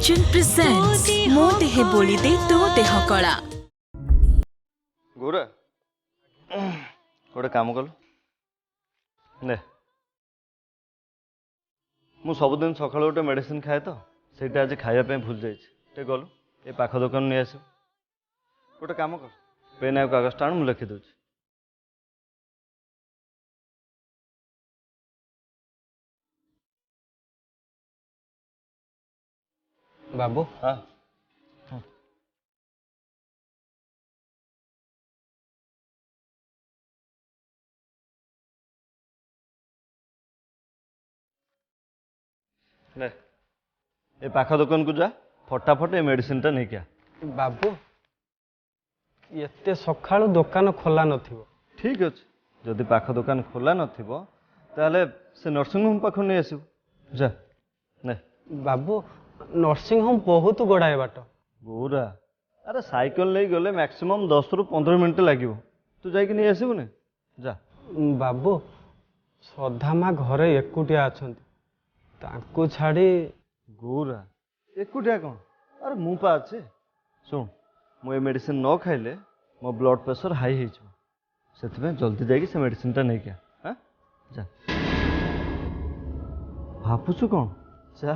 Arjun presents मो देह बोली दे तो देह कला। गोरा गोटे काम कल ने मु सबुदिन सका गोटे मेडिसिन खाए तो ସେଇଟା आज खाइबा भूल जाइए गलु ये पाख दुकान नहीं आस गोटे काम कर पेन आ कागज टाण मुझे लिखिदे बाबू हाँ ले ए पाख दुकान को जा फटाफट ये मेडिसिन टा नहीं क्या बाबू एते सकाळु दुकान खोला नथिबो ठीक अच्छे जदि पाख दुकान खोला नथिबो ताले से नर्सिंग होम पाख नहीं आसो जा ने बाबू नर्सिंग होम बहुत गड़ाए बाट गोरा अरे साइकिल नहीं गले मैक्सिमम 10 ରୁ 15 मिनट लगे तू जाकि नहीं आसबुनि जा बाबू सदामा घरे एकुटिया अछंती तांको छाड़ी गोरा एकुटिया कौन अरे मु पा अच्छे शुण मु मेडिसिन न खाइले मो ब्लड प्रेशर हाई हो जल्दी जाकि से मेडिसिन टा नहीं क्या हाँ जा भापुचु कौन जा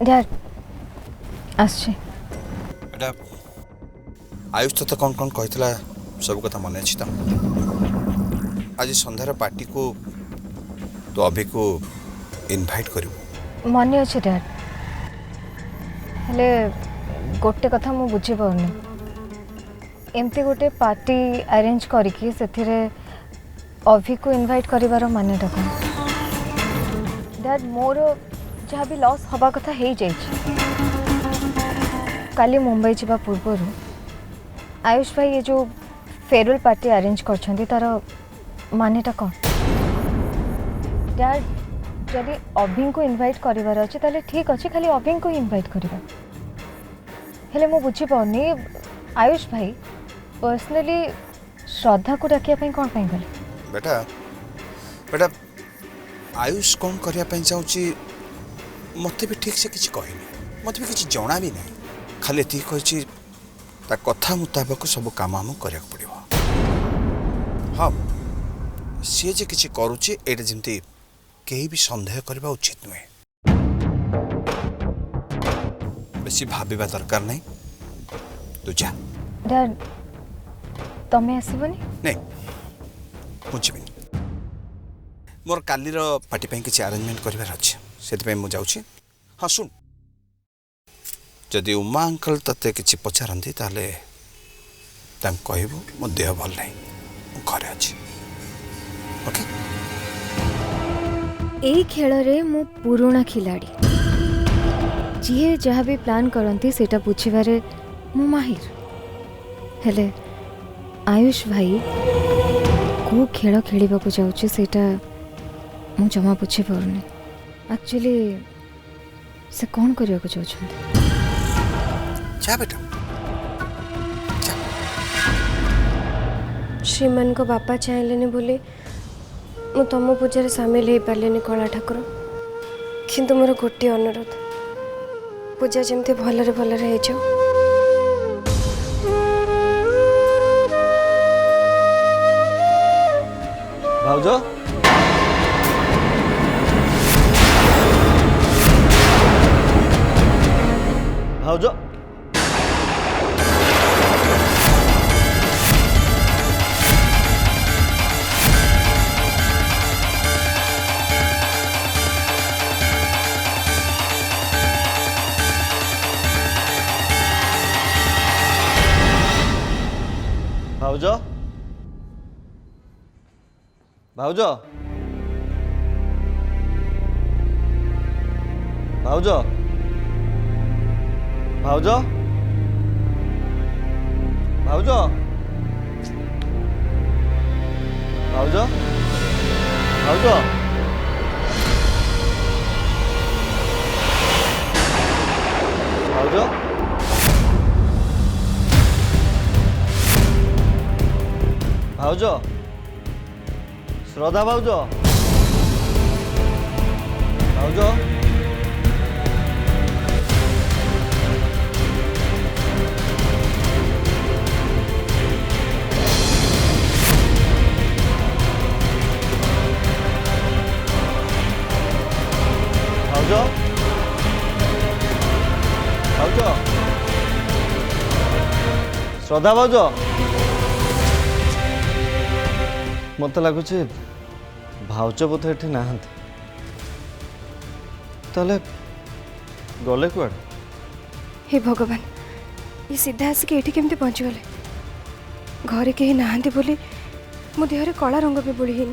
डैड आछे एटा आयुष तो कौन कौन कहला सब कथा मन अच्छी तो आज संध्यार पार्टी को तो अभी को इनवाइट करू मन अच्छे डैड हेले गोटे कथा मु बुझी पाउनी एमती गोटे पार्टी अरेंज करके सेथिरे अभी को इनवाइट करिवार मानेटा कौन डैड मोर जहाँ भी लॉस हवा कथा हो जाइए काली मुंबई जावा पूर्वर आयुष भाई ये जो फेयरवेल पार्टी अरेंज कर तार मानेटा कौन डैड जदि अभी को इनवाइट करिवार अच्छे ताले ठीक अच्छे खाली अभी को इनवाइट करिवा हेले मु बुझी पाउनी आयुष भाई पर्सनली श्रद्धा को डाकिया पई कोन पई गले बेटा बेटा आयुष कौन करने चाहूँगी मत भी ठीक से किसी कहनी मत भी किसी जना भी नहीं खाली ये कही कथा मुताबक सब काम आम करा पड़ो हाँ सी जे किसी करुचे एटा जमती कहीं भी संदेह करवा उचित नुहे बेसी भाविबा दरकार नहीं तू जा डैड तमे आसीबनी नहीं मुझे मोर कालीर पार्टी पे किसी अरेंजमेंट करार अच्छे से मुझे हाँ शुण जदि उमा अंकल ते किसी पचारती ताले कहबू मो देह भल नहीं घरे अच्छे ओके एई खेल रे मु पुराना खिलाड़ी जी जहाँ भी प्लान करती सेटा बुझीबारे मु माहिर हेले आयुष भाई को खेल खेलिबा को जाउची सेटा मु जमा बुझी पारुनी एक्चुअली से कौन करिया को चाहछंती जा बेटा जा श्रीमान को बापा चाहले बोली मु तुम पूजा सामिल हो पारे कला ठाकुर किंतु मोर गोटे अनुरोध पूजा जमती भलरे भलरे हो जाओ भाउज भाउज भाउज भाउज भाउज भाउज भाउज भाउज भाउज भाउज भाउज श्रद्धा भाउज भाउज भाउज भाउज श्रद्धा भाउज मत लगुच भाउज बोध ये ना गले कुआड़ हे भगवान ये सीधा आसिक ये केमती पहुँचीगले घरे कहीं नहांती बोली मो देहरे कला रंग भी बोली है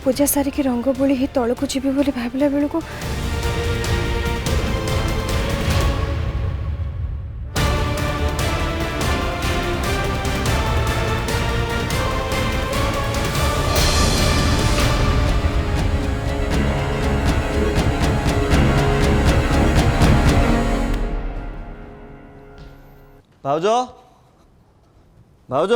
पूजा सारिकी रंग बोली ही तल को जीवी बोली भाविला बेलू को भाउज भाउज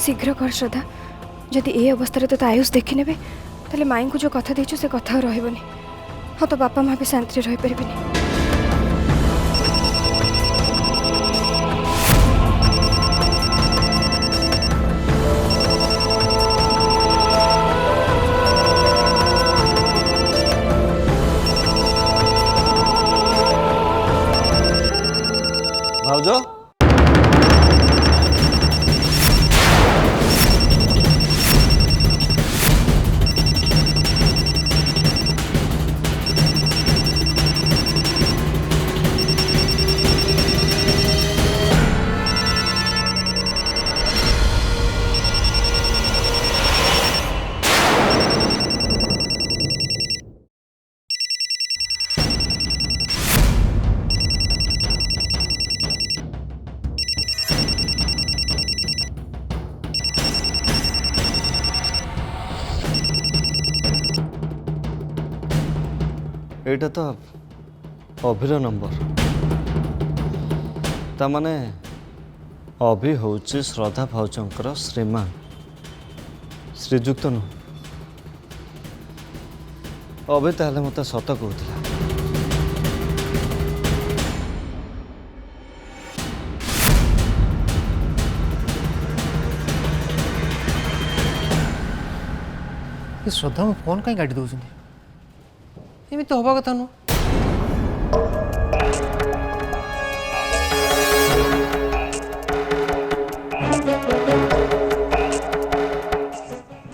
शीघ्र कर श्रद्धा जदि ए अवस्था तो आयुष देखी ने ताले माई को जो कथा देचु से कथा रही हाँ तो बापा माँ भी शांति रही पारे। भाउज एटा तो अभिर नंबर तामाने अभि होची श्रद्धा भाउजंकर श्रीमान श्रीजुक्त नु अभि ताले मते सत कहूला। श्रद्धा में फोन कहीं काटी दौरान एमती तो हवा कथा नु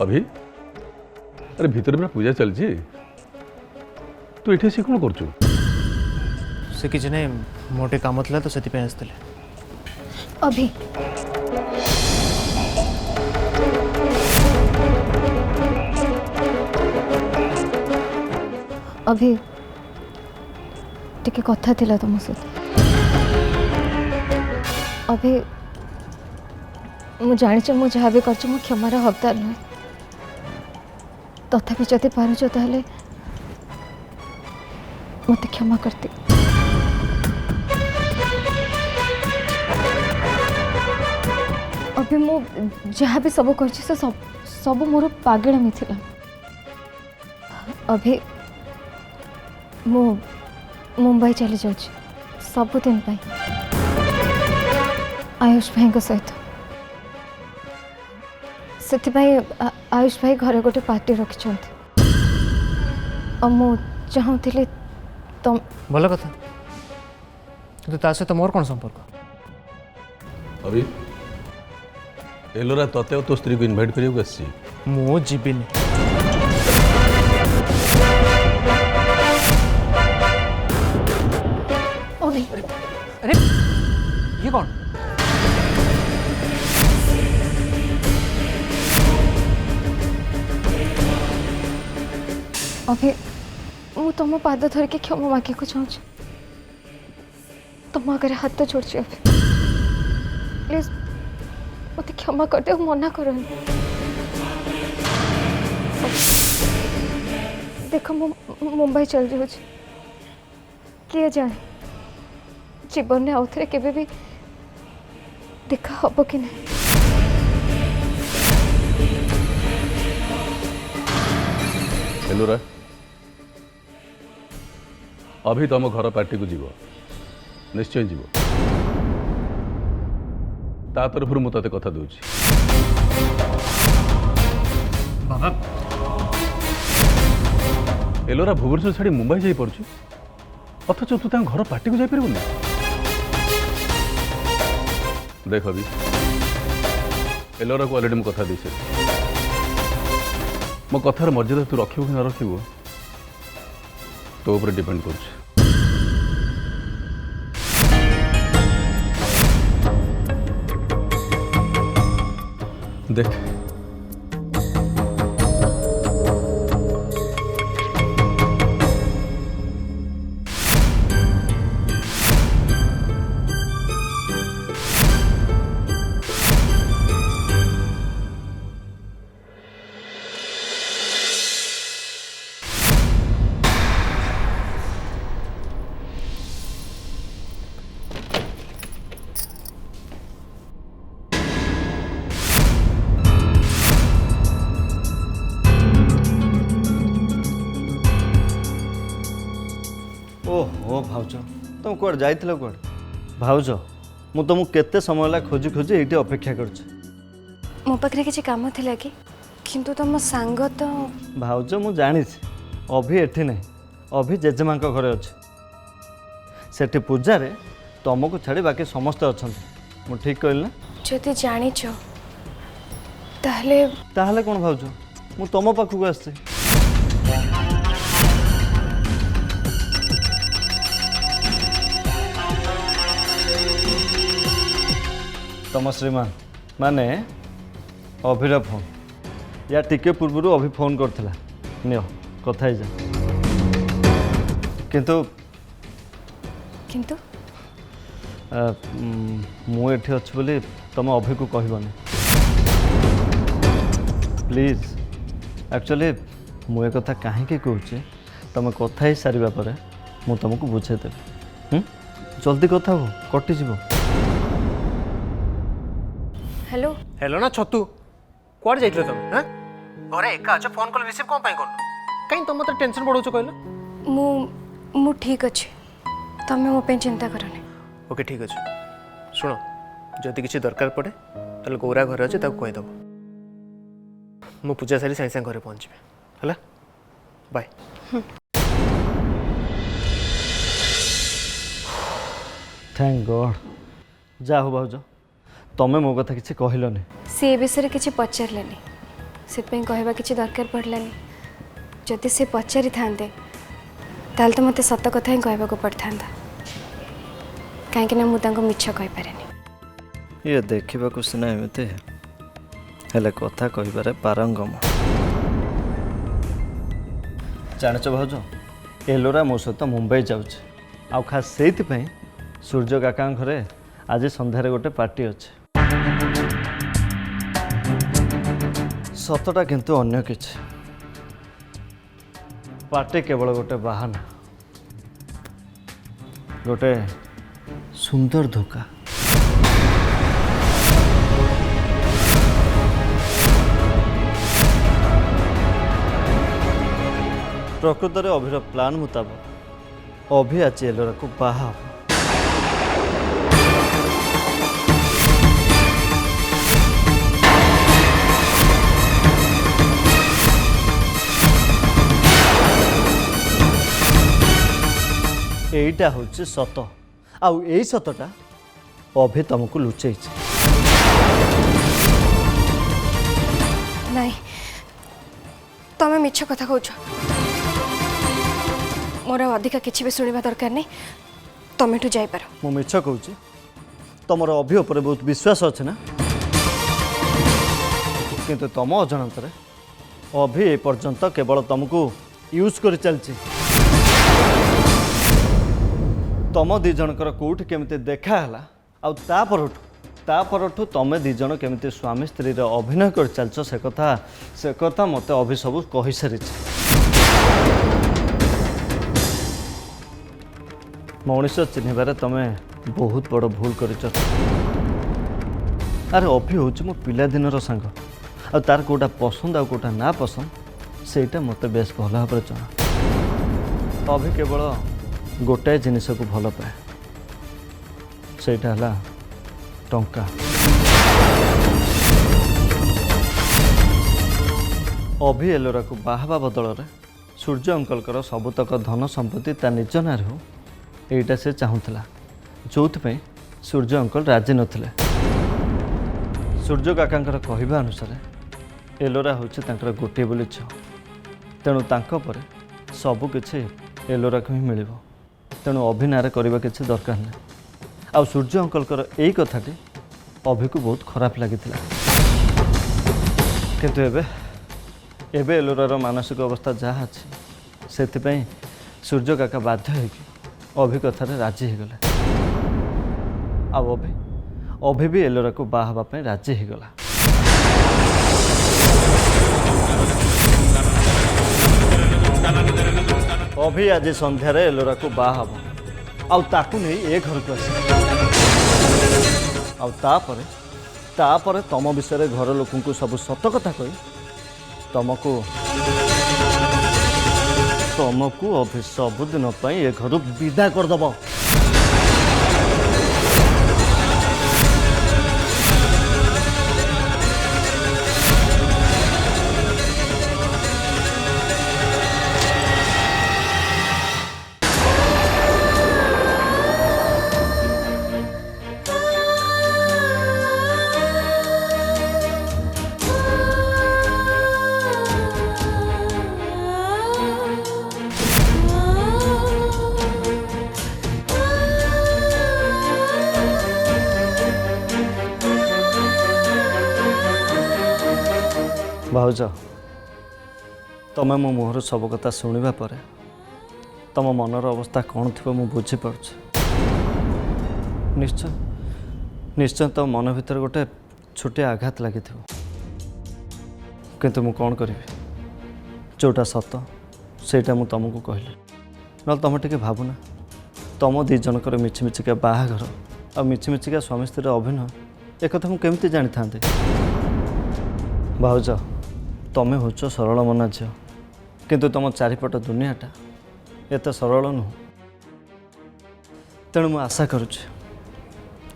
अभी अरे भीतर पूरा पूजा चलची तू एठी से कौन करचु से किसी ने मोटे काम थला तो सेति पे आसतले अभी अभी टिके कथा थिला तुम सहित अभी मु जानी मु जहाँ भी कर क्षमार हकदार नुहे तथापि जदि पारुच ताहले मत क्षमा करती। अभी मु जहाँ भी सब कर सब मोर पागड़ामी थिला अभी मु मुंबई चली जाऊँ सबुदिन आयुष भाई सहित से आयुष भाई घर गोटे पार्टी रखिंट मु चाहूली तुम भल कथा किंतु ता सहित मोर कौन संपर्क अभी एलोरा तते और तो स्त्री को इनवाइट करियो आसी मु जीविनी ओ नहीं अरे ये कौन अभी मु तुम पाद धर के क्षमा मागे को चाहूँ तुम आगे हाथ जोड़ी अभी प्लीज मत क्षमा कर दे मना कर देख मुंबई चल जाऊँ किए जाने जीवन में आउ थे केबे भी देखा हम कि नहीं एलोरा अभी तुम घर पार्टी को जीव निश्चय जीव ता तरफ मुझे कथा दूची बाबा एलोरा भुवनेश्वर छाड़ी मुंबई जाई पड़छु अथच तू घर पार्टी को जाई परबुनी देख अभी एलोरा को अलरेडी कथा दी मो कथार मर्यादा तू रखिबु कि न रखिबु तो ऊपर डिपेंड कर देख ओहो भाउज तुम कौड़ जाइल कौड़ भाउज मु तुमको केते समय ला खोजी खोजी ये अपेक्षा कर मो पाखे किसी काम थिला कि किंतु तुम सांग तो भाउज मु जानी अभी एठी नहीं अभी जेजेमा घरे अच्छे सेठी पूजा रे तुमको छाड़ी बाकी समस्ते अच्छा मु ठीक कहली ना जदि जानिच ताहले ताहले कौन भाउज मु तुम पाखक आसছি तम श्रीमान माने अभिर फोन या टिके पूर्व अभी फोन करथिला नियो कथा ही जा किंतु किंतु मु एठी अछि बोली तुम अभी को कहबनी प्लीज एक्चुअली मु ए कथा काहे के कहूची तुम कथा ही सारिबा परे मु तुमको बुझे देबी जल्दी कथा हो कटि जीवो हेलो हेलो ना छतु कुआड़ जाइल तुम हाँ घरे एका अच्छा फोन कॉल रिसीव कौन कर कहीं तुम मत टेंशन बढ़ाऊ कहल मु ठीक अच्छे तमें मो पे चिंता करनी ओके ठीक अच्छे शुण जदि किसी दरकार पड़े ताले गौरा घरे अच्छे कहीदेव मु पूजा सारी साइंस घरे पहुँचे है बाय थैंक गॉड जा हो भाउज तमें मो कथा किसी कहलनी सी विषय किसी पचारे से कहवा किसी दरकार पड़लानी जदि से पचारि था तो मत सत कथा ही कहवाक पड़ता कहीं मुझे मिछ कहीपे ये देखा सीना एमती हेले कथा कह पारंगम जाच भाउज एलोरा मो सहित मुंबई जाऊँ आउ खास से सूर्य काका घरे आज संध्यारे गोटे पार्टी अच्छे सतटा किंतु अन्य किछि पार्टी केवल गोटे बाहाना गोटे सुंदर धोखा प्रकृत में अभिर प्लान मुताबक अभि आज एलोरा को बाहा हब। এইটা হচ্ছে সত ଆଉ এই ସତଟା ଅଭି ତମକୁ ଲୁଚେଇଛି। ନାଇଁ ତମେ ମିଛ କଥା କହୁଛ। ମୋର ଆଉ ଅଧିକା କିଛି ବି ଶୁଣିବା ଦରକାର ନାହିଁ। ତମେ ଏଠୁ ଯାଇପାର। ମୁଁ ମିଛ କହୁଛି? ତମର ଅଭି ଉପରେ ବହୁତ ବିଶ୍ୱାସ ଅଛି ନା? କିନ୍ତୁ ତମ ଅଜାଣତରେ ଅଭି ଏ ପର୍ଯ୍ୟନ୍ତ କେବଳ ତମକୁ ୟୁଜ୍ କରି ଚାଲିଛି। ତମ ଦି ଜଣଙ୍କର କୋଉଠି କେମିତି ଦେଖା ହେଲା ଆଉ ତାପରଠୁ ତମେ ଦି ଜଣ କେମିତି ସ୍ୱାମୀ ସ୍ତ୍ରୀର ଅଭିନୟ କରି ଚାଲିଛ ସେ କଥା ମୋତେ ଅଭି ସବୁ କହିସାରିଛି। ମଣିଷ ଚିହ୍ନିବାରେ ତମେ ବହୁତ ବଡ଼ ଭୁଲ କରିଛ। ଆରେ ଅଭି ହେଉଛି ମୋ ପିଲାଦିନର ସାଙ୍ଗ ଆଉ ତାର କେଉଁଟା ପସନ୍ଦ ଆଉ କେଉଁଟା ନା ପସନ୍ଦ ସେଇଟା ମୋତେ ବେଶ ଭଲ ଭାବରେ ଜଣା। ଅଭି କେବଳ ଗୋଟାଏ ଜିନିଷକୁ ଭଲ ପାଏ, ସେଇଟା ହେଲା ଟଙ୍କା। ଅଭି ଏଲୋରାକୁ ବାହାବା ବଦଳରେ ସୂର୍ଯ୍ୟ ଅଙ୍କଲଙ୍କର ସବୁତକ ଧନ ସମ୍ପତ୍ତି ତା ନିଜ ନାଁରେ ହଉ ଏଇଟା ସେ ଚାହୁଁଥିଲା, ଯେଉଁଥିପାଇଁ ସୂର୍ଯ୍ୟ ଅଙ୍କଲ ରାଜି ନଥିଲେ। ସୂର୍ଯ୍ୟ କାକାଙ୍କର କହିବା ଅନୁସାରେ ଏଲୋରା ହେଉଛି ତାଙ୍କର ଗୋଟିଏ ବୋଲି ଝିଅ, ତେଣୁ ତାଙ୍କ ପରେ ସବୁକିଛି ଏଲୋରାକୁ ହିଁ ମିଳିବ। ତେଣୁ ଅଭିନୟରେ କରିବା କିଛି ଦରକାର ନାହିଁ। ଆଉ ସୂର୍ଯ୍ୟ ଅଙ୍କଲଙ୍କର ଏଇ କଥାଟି ଅଭିକୁ ବହୁତ ଖରାପ ଲାଗିଥିଲା। କିନ୍ତୁ ଏବେ ଏଲୋରାର ମାନସିକ ଅବସ୍ଥା ଯାହା ଅଛି ସେଥିପାଇଁ ସୂର୍ଯ୍ୟ କାକା ବାଧ୍ୟ ହେଇକି ଅଭି କଥାରେ ରାଜି ହେଇଗଲେ। ଆଉ ଅଭି ବି ଏଲୋରାକୁ ବାହା ହେବା ପାଇଁ ରାଜି ହେଇଗଲା। ଅଭି ଆଜି ସନ୍ଧ୍ୟାରେ ଏଲୋରାକୁ ବାହା ହେବ ଆଉ ତାକୁ ନେଇ ଏ ଘରକୁ ଆସିବ। ଆଉ ତାପରେ ତମ ବିଷୟରେ ଘର ଲୋକଙ୍କୁ ସବୁ ସତ କଥା କହି ତମକୁ ଅଭି ସବୁଦିନ ପାଇଁ ଏ ଘରୁ ବିଦା କରିଦେବ। ଭାଉଜ, ତମେ ମୋ ମୁହଁରୁ ସବୁ କଥା ଶୁଣିବା ପରେ ତମ ମନର ଅବସ୍ଥା କ'ଣ ଥିବ ମୁଁ ବୁଝିପାରୁଛି। ନିଶ୍ଚୟ ତମ ମନ ଭିତରେ ଗୋଟେ ଛୋଟିଆ ଆଘାତ ଲାଗିଥିବ। କିନ୍ତୁ ମୁଁ କ'ଣ କରିବି, ଯେଉଁଟା ସତ ସେଇଟା ମୁଁ ତମକୁ କହିଲି। ନହେଲେ ତମେ ଟିକେ ଭାବୁନା, ତମ ଦୁଇ ଜଣଙ୍କର ମିଛିମିଛିକା ବାହାଘର ଆଉ ମିଛିମିଛିକା ସ୍ୱାମୀ ସ୍ତ୍ରୀର ଅଭିନୟ ଏକଥା ମୁଁ କେମିତି ଜାଣିଥାନ୍ତି। ଭାଉଜ, ତମେ ହେଉଛ ସରଳ ମନା ଝିଅ, କିନ୍ତୁ ତମ ଚାରିପଟ ଦୁନିଆଟା ଏତେ ସରଳ ନୁହଁ। ତେଣୁ ମୁଁ ଆଶା କରୁଛି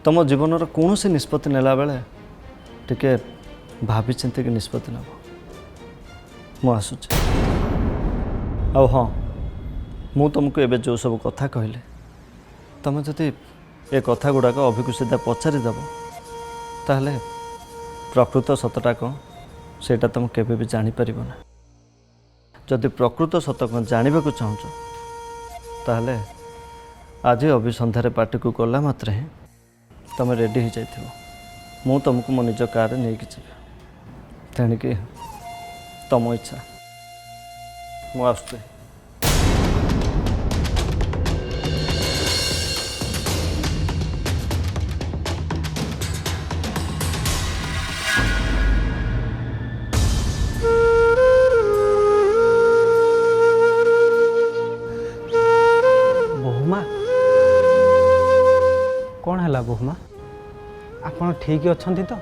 ତମ ଜୀବନର କୌଣସି ନିଷ୍ପତ୍ତି ନେଲା ବେଳେ ଟିକେ ଭାବି ଚିନ୍ତିକି ନିଷ୍ପତ୍ତି ନେବ। ମୁଁ ଆସୁଛି। ଆଉ ହଁ, ମୁଁ ତୁମକୁ ଏବେ ଯେଉଁ ସବୁ କଥା କହିଲି ତମେ ଯଦି ଏ କଥା ଗୁଡ଼ାକ ଅଭିକୁ ସିଧା ପଚାରିଦେବ ତାହେଲେ ପ୍ରକୃତ ସତଟା କ'ଣ ସେଇଟା ତୁମେ କେବେ ବି ଜାଣିପାରିବ ନା। ଯଦି ପ୍ରକୃତ ସତ କ'ଣ ଜାଣିବାକୁ ଚାହୁଁଛ ତାହେଲେ ଆଜି ଅଭି ସନ୍ଧ୍ୟାରେ ପାର୍ଟିକୁ ଗଲା ମାତ୍ରେ ହିଁ ତୁମେ ରେଡ଼ି ହେଇଯାଇଥିବ। ମୁଁ ତୁମକୁ ମୋ ନିଜ କାର୍ରେ ନେଇକି ଯିବି। ତେଣିକି ତମ ଇଚ୍ଛା। ମୁଁ ଆସୁଛି। କ'ଣ ହେଲା ବୋହୂମା, ଆପଣ ଠିକ୍ ଅଛନ୍ତି ତ?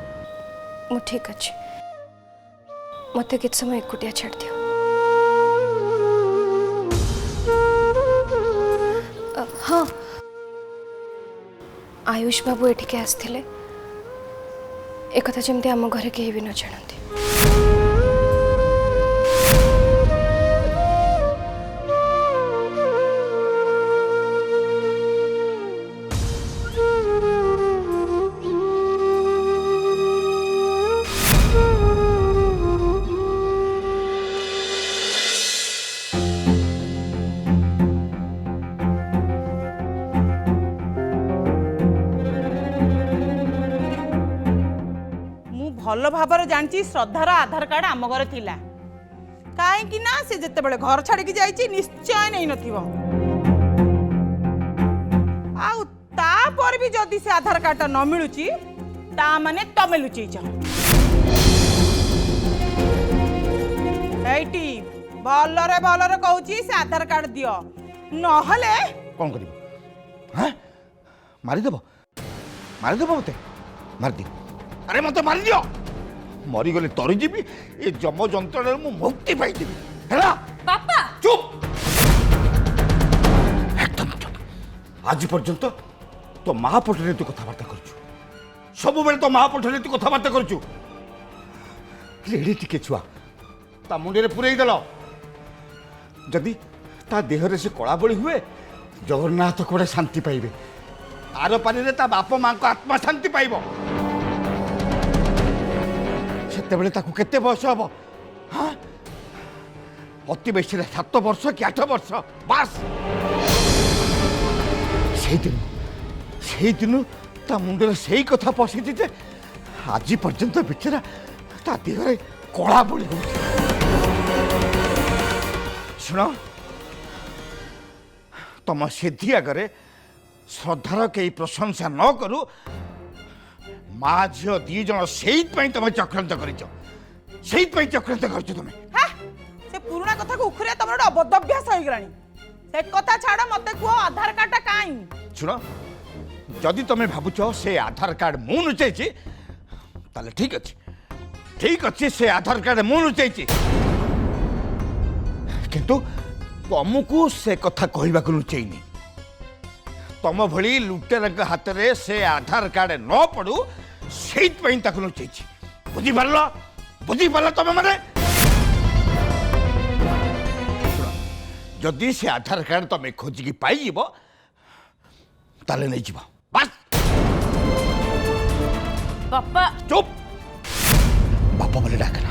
ମୁଁ ଠିକ୍ ଅଛି। ମୋତେ କିଛି ସମୟ ଏକୁଟିଆ ଛାଡ଼ି ଦିଅ। आयुष बाबू एठिके आसथिले एक कथा जमती आम घरे केही भी न जानते। भल भाव जानी श्रद्धार आधार कार्ड आम घर थिला कहीं ना से जिते बड़े घर छाड़ी जाइए निश्चय नहीं नथिबो। आउ तापर भी जदि से आधार कार्ड न मिलुची ता माने तमे लुचैछ। एटी भलरे कहूची से आधार कार्ड दियो नहले कौन करिब हां मारी देबो मते मार दी। अरे मत मारी दियो मरी गले तरी जीवी ए जम जंत्रणा मु मुक्ति पाई देबी हैला। पापा चुप एकदम चुप। आज पर्यंत तो महापटरे तू कथबार्ता करछु सब बेले तो महापटरे तू कथबार्ता करछु एड़ी टिके छुआ ता मुंडे रे पुरई देलो जदी ता देह रे से कला बळी हुए जगन्नाथ कोड़े शांति पाइबे आर पानी रे ता बाप मां को आत्मा शांति पाइबो। सेतेबेले ताकू केते बयस हबो हाँ अति बेसी 7 वर्ष कि 8 वर्ष बस से दिन ता मुंडे से कथा पशि जे आज पर्यंत बेचारा ता देहरे कला बड़ी हो। शुण तुम सिद्धि आगे श्रद्धार कई प्रशंसा न करू माँ झील दी जन से तुम चक्रांत कर चक्रांत कर तुम्हें से पुराना कथा को उखरिया तुम अबद्ध अभ्यास हो गलानी से कथा छाड़ मते को आधार कार्ड काई सुनो जदि तुम भावुच से आधार कार्ड मु लुचाई ताले ठीक अच्छे से आधार कार्ड मु लुचाई किंतु तुमको से कथा कहवा लुचैनी तुम भली लुटेर हाथ में से आधार कार्ड न पड़ू से लुचै बुझिपार तुम मैंने जदि से आधार कार्ड तुम खोजिकी पाइब ताले नहीं जीव बस। पापा चुप बापा बोले डाकना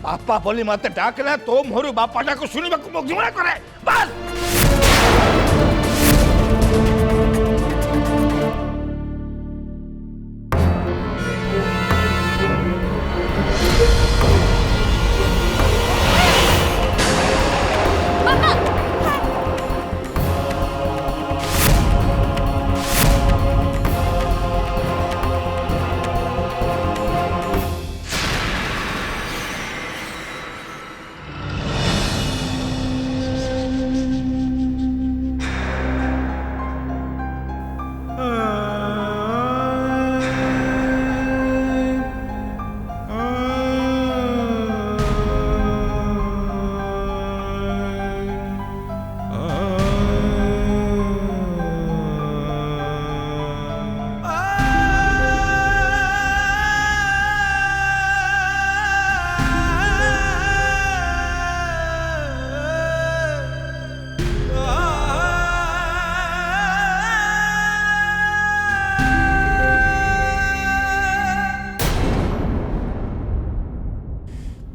बापा बोली मत डाकना तो मोर बापा डाक शुणा को घृणा करे बस।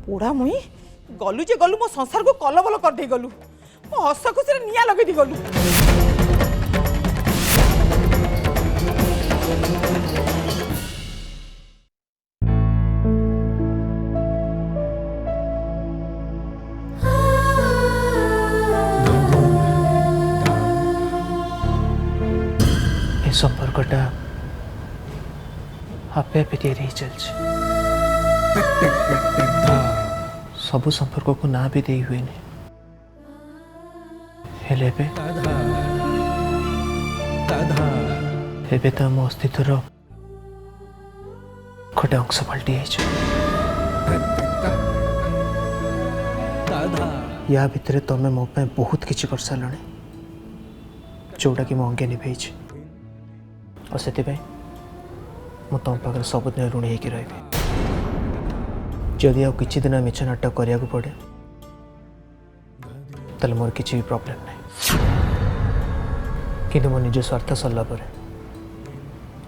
पोड़ा मुई गलु जे गलु मो संसार को कलबल कर दे गलु मो हस खुशी निया लगे दी गलु। ए संपर्कटा आपे आपे तैयारी चलছে सबु संपर्क को ना भी दे हुए एबे तो आम अस्तित्वर गोटे अंश पलटि या भितर तुम मो बहुत किसी कर सारे जोटा कि मु अंगे निभे और से मु तुम पाखे सबुदिन ऋणी होकर रही जदि आ कि दिन मिछ नाटक करने को पड़े ताले मोर किसी भी प्रॉब्लम नहीं कि मो निज स्वार्थ सरला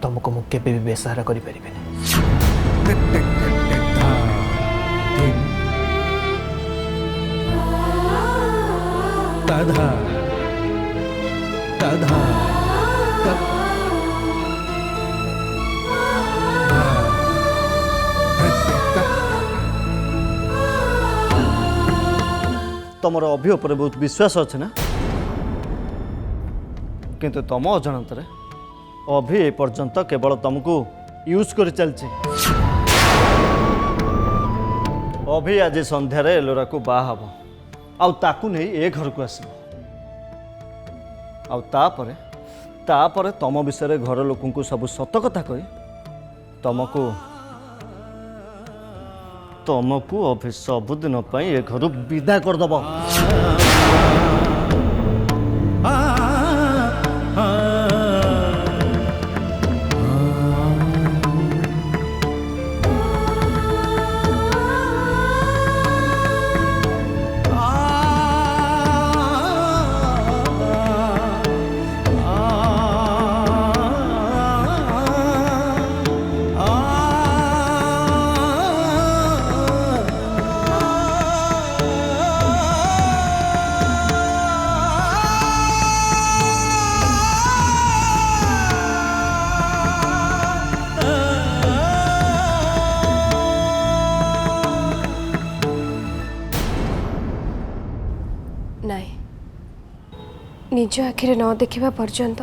तुमको मु केबे भी बेसहारा करि परिबेनी ताधा ताधा तुमर अभि उपर बहुत विश्वास अच्छे ना किंतु तुम अजाणत अभि ए पर्यंत केवल तुमको यूज कर चलছি अभि आज संध्यार एलोरा को बाहा हब आउ ताकू नहीं ए घर को आसब आउ तापरे तुम विषय घर लोक को सब सत कथा कही तुमको अभि सबुदिन ए घर विदा करदब नहीं निज आखिरे न देखा पर्यंत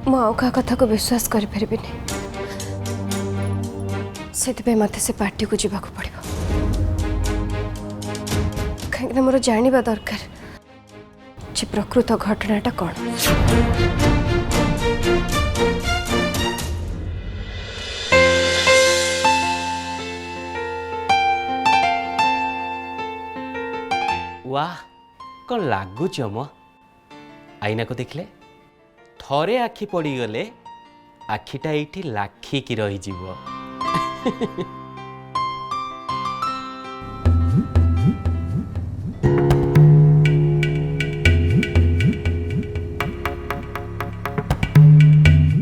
मु आउ का कथा को विश्वास कर परिबिनी से मत से पार्टी को जीवा को पड़ो कहीं मोर जानिबा दरकार जे प्रकृत घटनाटा कौन। वाह कौन लगुच म आईना को देखले थरे आखि पड़गले आखिटा ये लाखिकी रही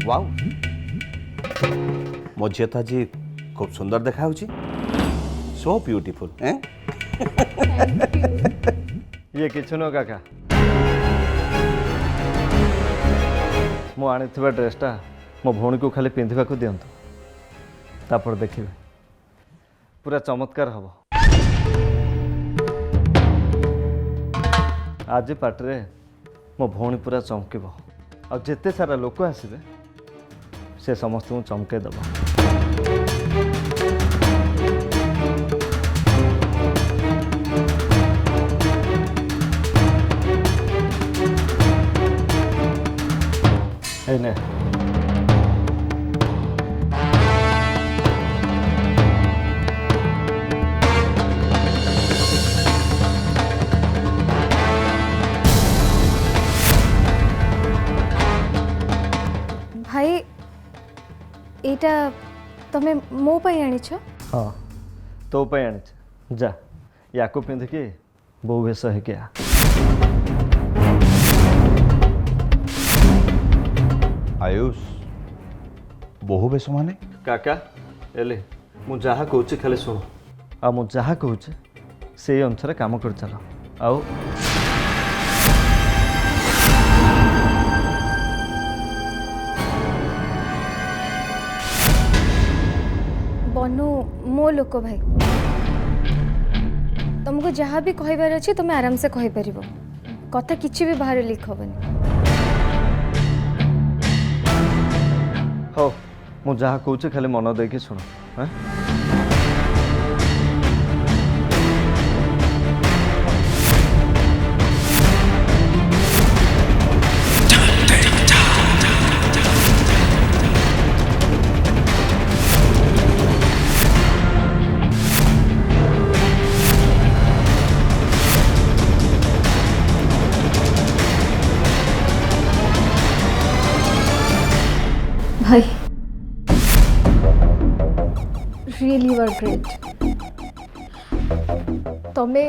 वाओ मो झील तो आज खूब सुंदर देखा सो ब्यूटीफुल ये किछु न काका मु आनी ड्रेसटा मो भौणी को खाली पिंधा को दिंतु तापर देखिए पूरा चमत्कार हम आज पार्टी मो भौणी पूरा चमकब आ जिते सारा लोक आसबे से समस्त को चमके दब। ने भाई एटा तमे मो पई आनिछ? हाँ तो पई आनिछ जा या को पिंध के बो भेष है क्या आयुष बहु बेश माने काका एले मु जहा कहूँ खाली शुण आ मु जहा कहूँ से अनुसार काम कर चल आउ बनु मो लोक भाई तुमको जहाँ भी कहबार अच्छे तुम आराम से कहि परिबो कथा किछि भी बाहर लीक होबनी। हो मु जहा कहूँ खाली मन देके शुण हाँ फील यू आर ग्रेट तमे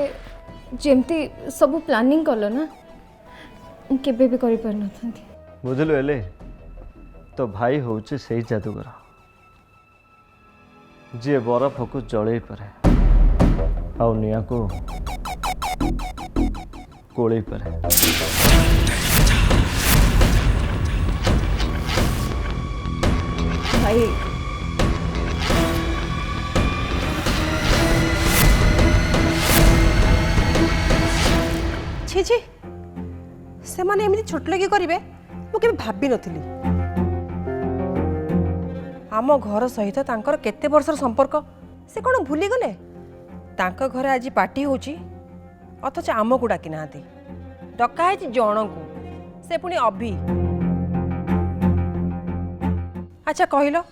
जेमती सब प्लानिंग कल ना केबे भी करि पार नथंती बुझलु एले तो भाई होचे सही जादूगर जी बरफ को जड़े पारे आउ निया को कोड़े पारे भाई छी छी से माने एमती छोट लगी करिवे मु केबे भाबी नथिली आम घर सहित तांकर केते वर्षर संपर्क से कोन भूली गले तांक घरे आज पार्टी होची अथच आम को डाकी नांती डका है जन को से पुणी अभी अच्छा कहलो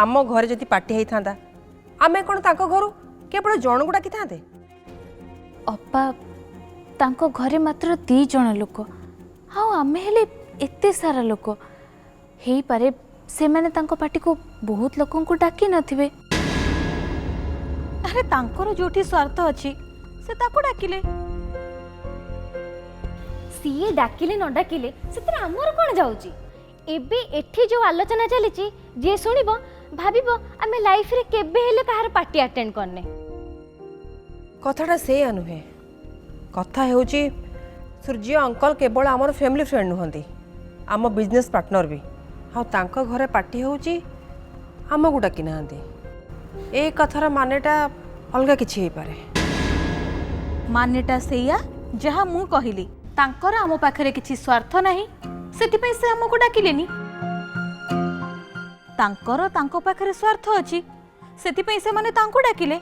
आम घरे जदि पार्टी होता आमे कौन तांको घरू केवल जन को डाकी था अप्पा तांको घरे मात्र 2 जण लोक हाँ आमे हेले एते सारा लोक हेई पारे से माने तांको पार्टी को बहुत लोकों को डाकी नथिबे अरे तांकर जोठी स्वार्थ अछि से ताको डाकिले सीए डाकिले न डाकिले सेतिर हमर कोन जाउची एबे एठी जो आलोचना चलीची जे सुनिबो भाबिबो आमे लाइफ रे केबे हेले कहार पार्टी अटेंड करने कथाटा से नुहे कथा हेउची सूर्य अंकल केवल आमर फैमिली फ्रेंड नुहंती आम बिजनेस पार्टनर भी हाँ तांको घरे पार्टी होउची आम को डाकी नांती ए कथार मानेटा अलगा किछि हे पारे मानेटा सेया जहा मु कहिली तांकर आम पाखरे किछि स्वार्थ नाही सेति से हमको डाकिलेनी तांकर तांको पाखरे स्वार्थ अछि सेति से माने तांको डाकिले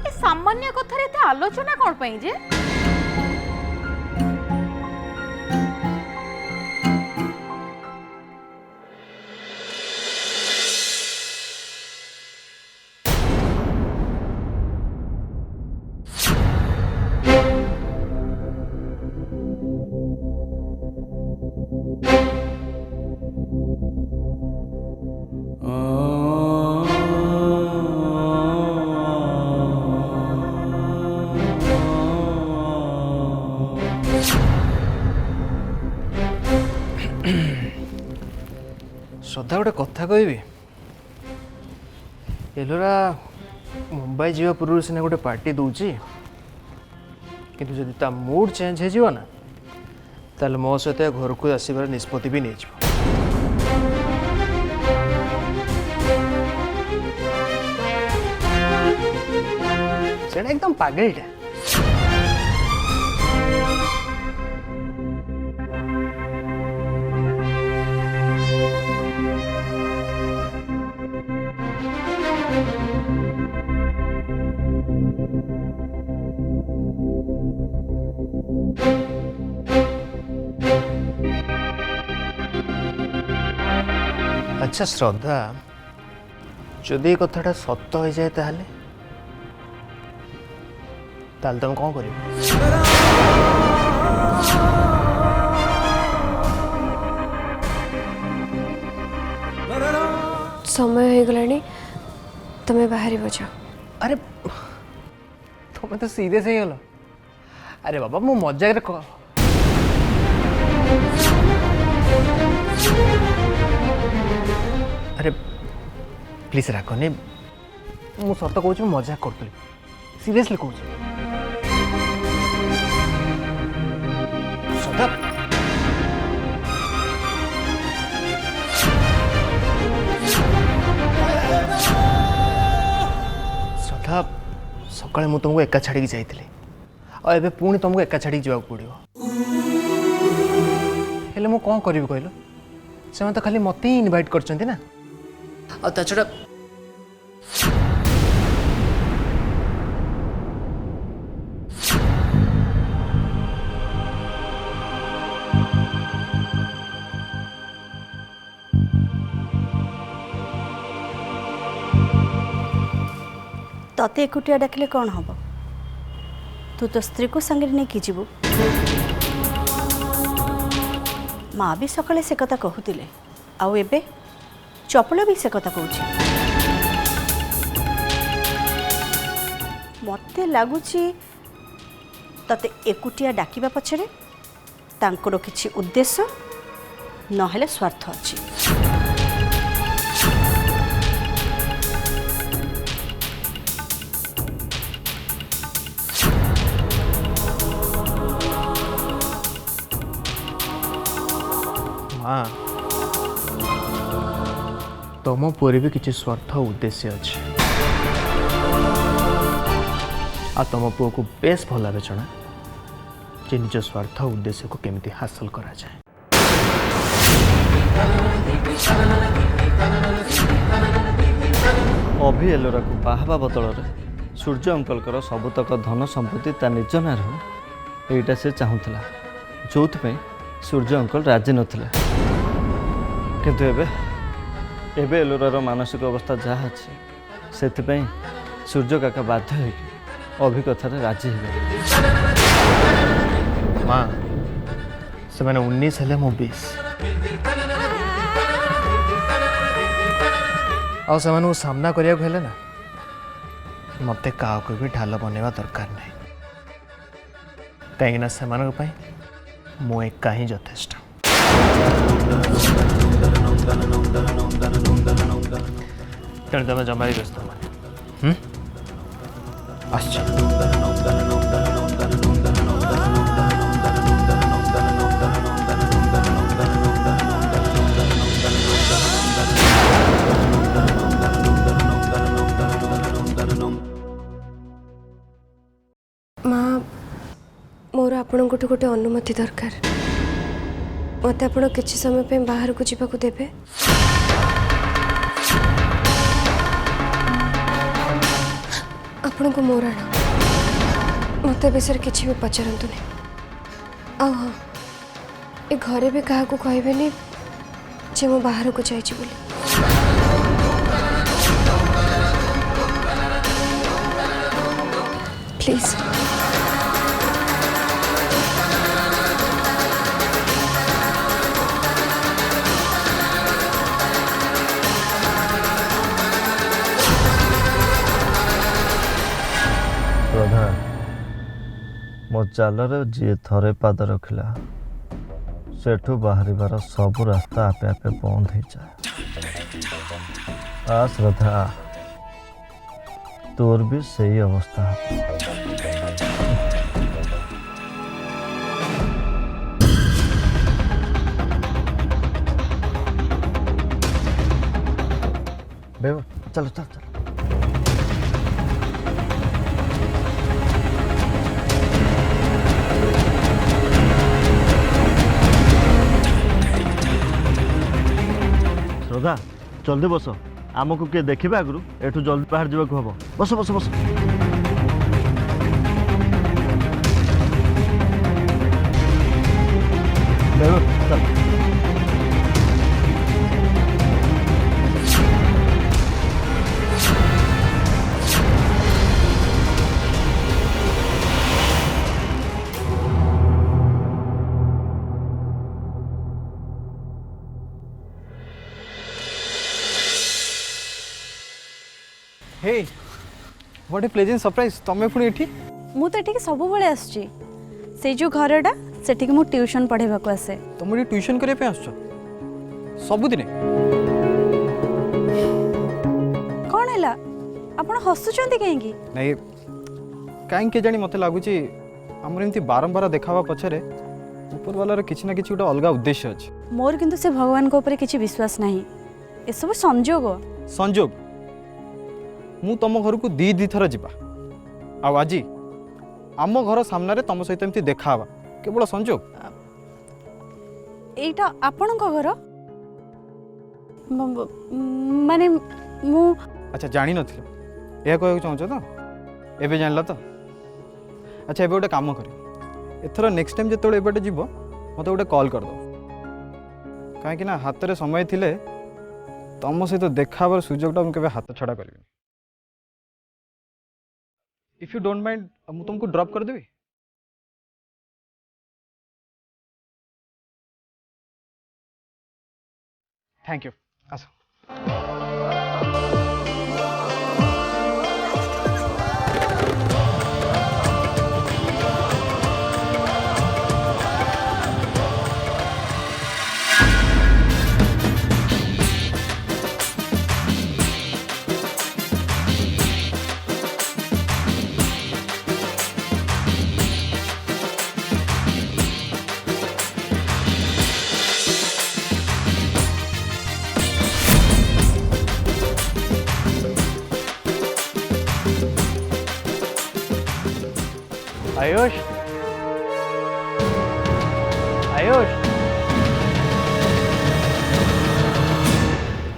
ए सामान्य कथारे एते आलोचना कोन पई जे श्रद्धा गोटे कथा कहबी एलोरा मुंबई जावा पूर्व सीना गोटे पार्टी दूची किंतु जदि ता मूड चेंज हो जीवा ना ताले मो सहित घर को आसबार निष्पत्ति भी नहीं सेटा एकदम पागलटा अच्छा श्रद्धा जदि ये कथाटा सत्य हो जाए ताहले तुम कौन कर समय हो गलानी तमे बाहरी बजाओ अरे तुम्हें तो सीरियस हो गल अरे बाबा मु मजाक कह अरे प्लीज राखनी मु सत कहूँ मजाक करी सीरियसली कहूँ श्रद्धा श्रद्धा सकाଳେ ମୁଁ तुमको एका छाड़ी जाइली और एबे पुणी तुमको एका छाड़ी जावाक पड़ो हेले मु कौन करिवि कहलो से तो खाली मत ही इनवाइट करछन्ती ना और ता छड़ा तते एकुटिया डाकिले कौन हम तू तो स्त्री को संगे नहीं कि जीवु माँ भी सकाଳେ से कथा कहूतिले आउ एबे चपल भी से कथा कहूची मते लगुच तते एकुटिया डाकिबा पछरे तांकर किछि उद्देश्य नहेले स्वार्थ अछि। माँ तुम पुरी भी किसी स्वार्थ उद्देश्य अच्छे आ तुम पुओ को बेस भल भाव जଣା जे निज स्वार्थ उद्देश्य को केमिति हासिल करा जाए। अभी एलोरा को बाहवा बदल सूर्य अंकल सबुतक धन संपत्ति ता निज ना रहो यहीटा से चाहूला जो सूर्य अंकल राजी नथिले किंतु एबे एलोरार मानसिक अवस्था जहाँ अच्छे से सूर्य काका बाध्य होगी अभी कथार राजी हे। माँ से मैंने 19 हेले मो 20 आ से सामना करिया हेले ना मते का भी ढाल बनवा दरकार नहीं कहीं से मु एका ही यथेष्ट। तेणु तुम जमा व्यस्त मैंने माँ मोर आपण गोटे अनुमति दरकार मत आप किसी समय पे बाहर को जीवा को देवे। आपण को मोर आण मत विषय किसी भी पचारतु नहीं हाँ ए घरे भी क्या कहबेनि जे मो बाहर को जाइछि बोली। प्लीज श्रद्धा मो चालरे जी थरे पाद रखिला सेठू बाहर सब रास्ता आपे आपे बंद हो जाए। आ श्रद्धा तोर भी सही अवस्था बेबो चलो चल चल। श्रद्धा जल्दी बस आमको किए देखिए आगु एठू जल्दी बाहर जावाक हम बस बस बस। चल hey what a pleasant surprise तमे पुणी एठी मु तो एठी सब बळे आसची से जो घरटा सेठी मु ट्यूशन पढ़ेबा को आसे तुम ट्यूशन करे पे आछो सब दिन कोन हैला आपण हसुचंती कहेंगी नहीं कहीं के जानी मते लागुची हमर एमती बारंबार देखावा पछरे ऊपर वाला किछि ना किछि गोटे अलग उद्देश्य अछि। मोर किंतु से भगवान को ऊपर किछि विश्वास नहीं ए सब संजोग संजोग मु तुम घर को दी थर जीवा आज आम घर सामने तुम सहित एमती देखा केवल संजोग एटा आपण को घर माने मु अच्छा जानी नथिलो या कहू चाहछ तो एबे जानला तो अच्छा एबे गोटे काम कर एथर नेक्स्ट टाइम जेतोळे एबेटे जीवो मते गोटे कॉल कर दो काहे ना हाथ रे समय थिले तुम सहित देखावर सुजोगटा मु केबे हाथ छड़ा करबी। इफ यू डोंट माइंड मु तुमको ड्रॉप कर देबी। थैंक यू आसो। आयुष आयुष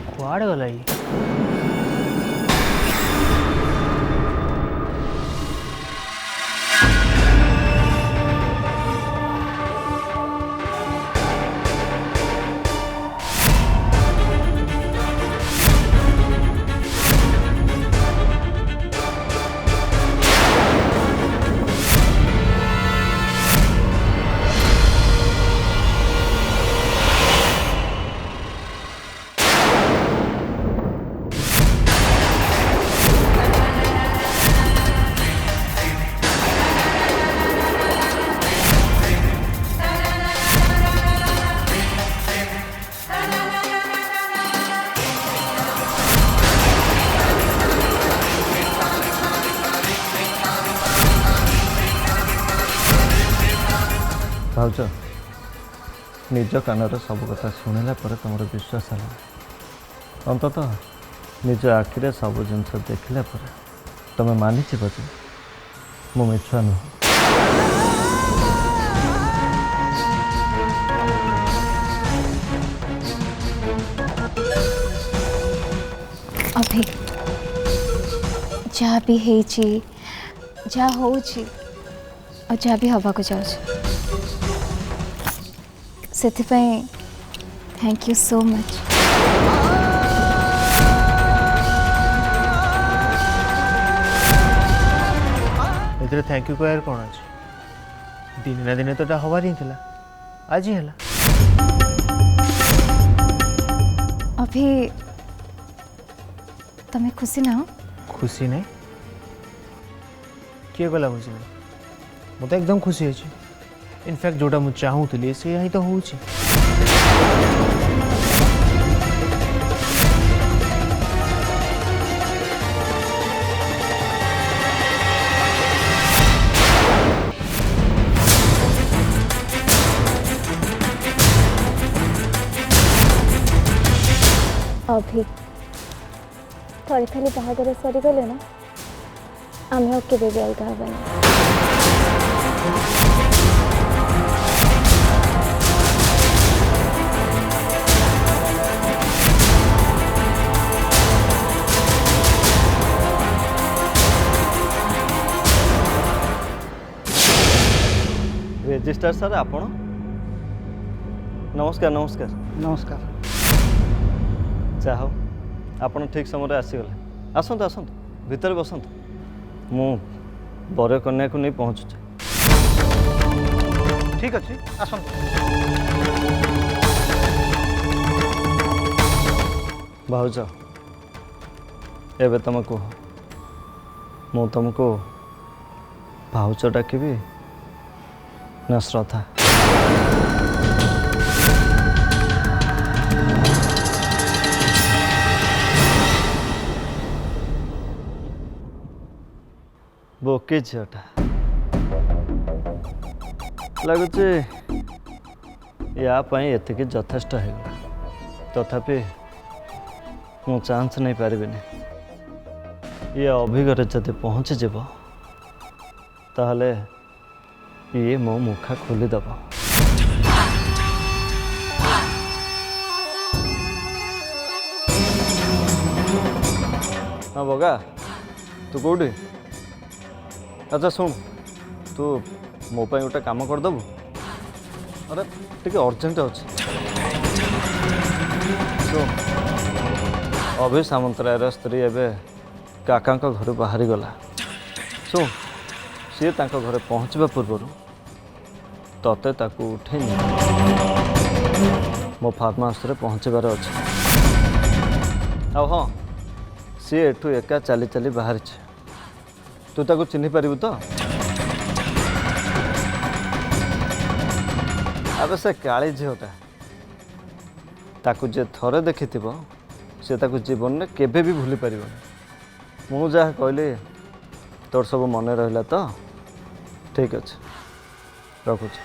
कुआड़ गला ये भाउज निज कानर सब कथा शुणिला तुम विश्वास है अंततः निज आखिरे सब जिनस देखला तुम मानिच जे मो मिछुआ नुह अभी जहाँ भी है जहाँ हो और जहाँ भी हवा को जाऊँ से thank you so much. A thank you कहर कौन अच्छे दिन ना दिन तो हबार ही था आज ही है अभी तुम्हें खुशी ना हो खुशी नहीं किए गला खुशी नहीं मत एकदम खुशी अच्छी इनफैक्ट जोटा मुझे चाहूली से यही तो हो अभी थोड़े खाली बाहागर सरीगले ना आम के भी अलग हबानी रेजिस्ट्रार सर आपण नमस्कार नमस्कार नमस्कार चाह आपण ठीक समय आसीगले आसतु आसतु भितर बसतु मु बर कन्या को नहीं पहुँचुचे ठीक अच्छे आसतु भाउज एबे तुम कह मु तुमको भाउज डाकिबी ना श्रद्धा बोके झीटा लगुच या एतिक यथेष्ट होगा तथापि मु चांस नहीं पारि ये अभिज्ञ जदि पहुँची जीव ताहले ये मो मुखा खोलीदेव हाँ बगा तू कौटी अच्छा शुण तू मो पाई गोटे काम करदेबु अरे टिके अर्जेंट अच्छे शुण अभि सामंतरायर स्त्री एवं काका घर बाहरी गला शुण सी घरे पहुँचवा पूर्व तते ताकू उठे मो फार्म हाउस पहुँचबार अच्छे आ हाँ सी एठू एका चली चली बाहरी तू ताकू चिन्ह पारू तो अब से काली झीटा ताकू जे थरे देखि से ताकू जीवन में केबे भी भूली पार मु जहाँ कहली तोर सब मन रहा तो ठीक अच्छे रखुच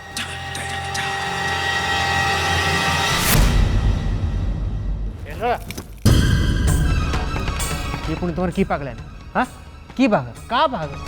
ये पुणी तुम्हारे की पागल हाँ की पागल का पागल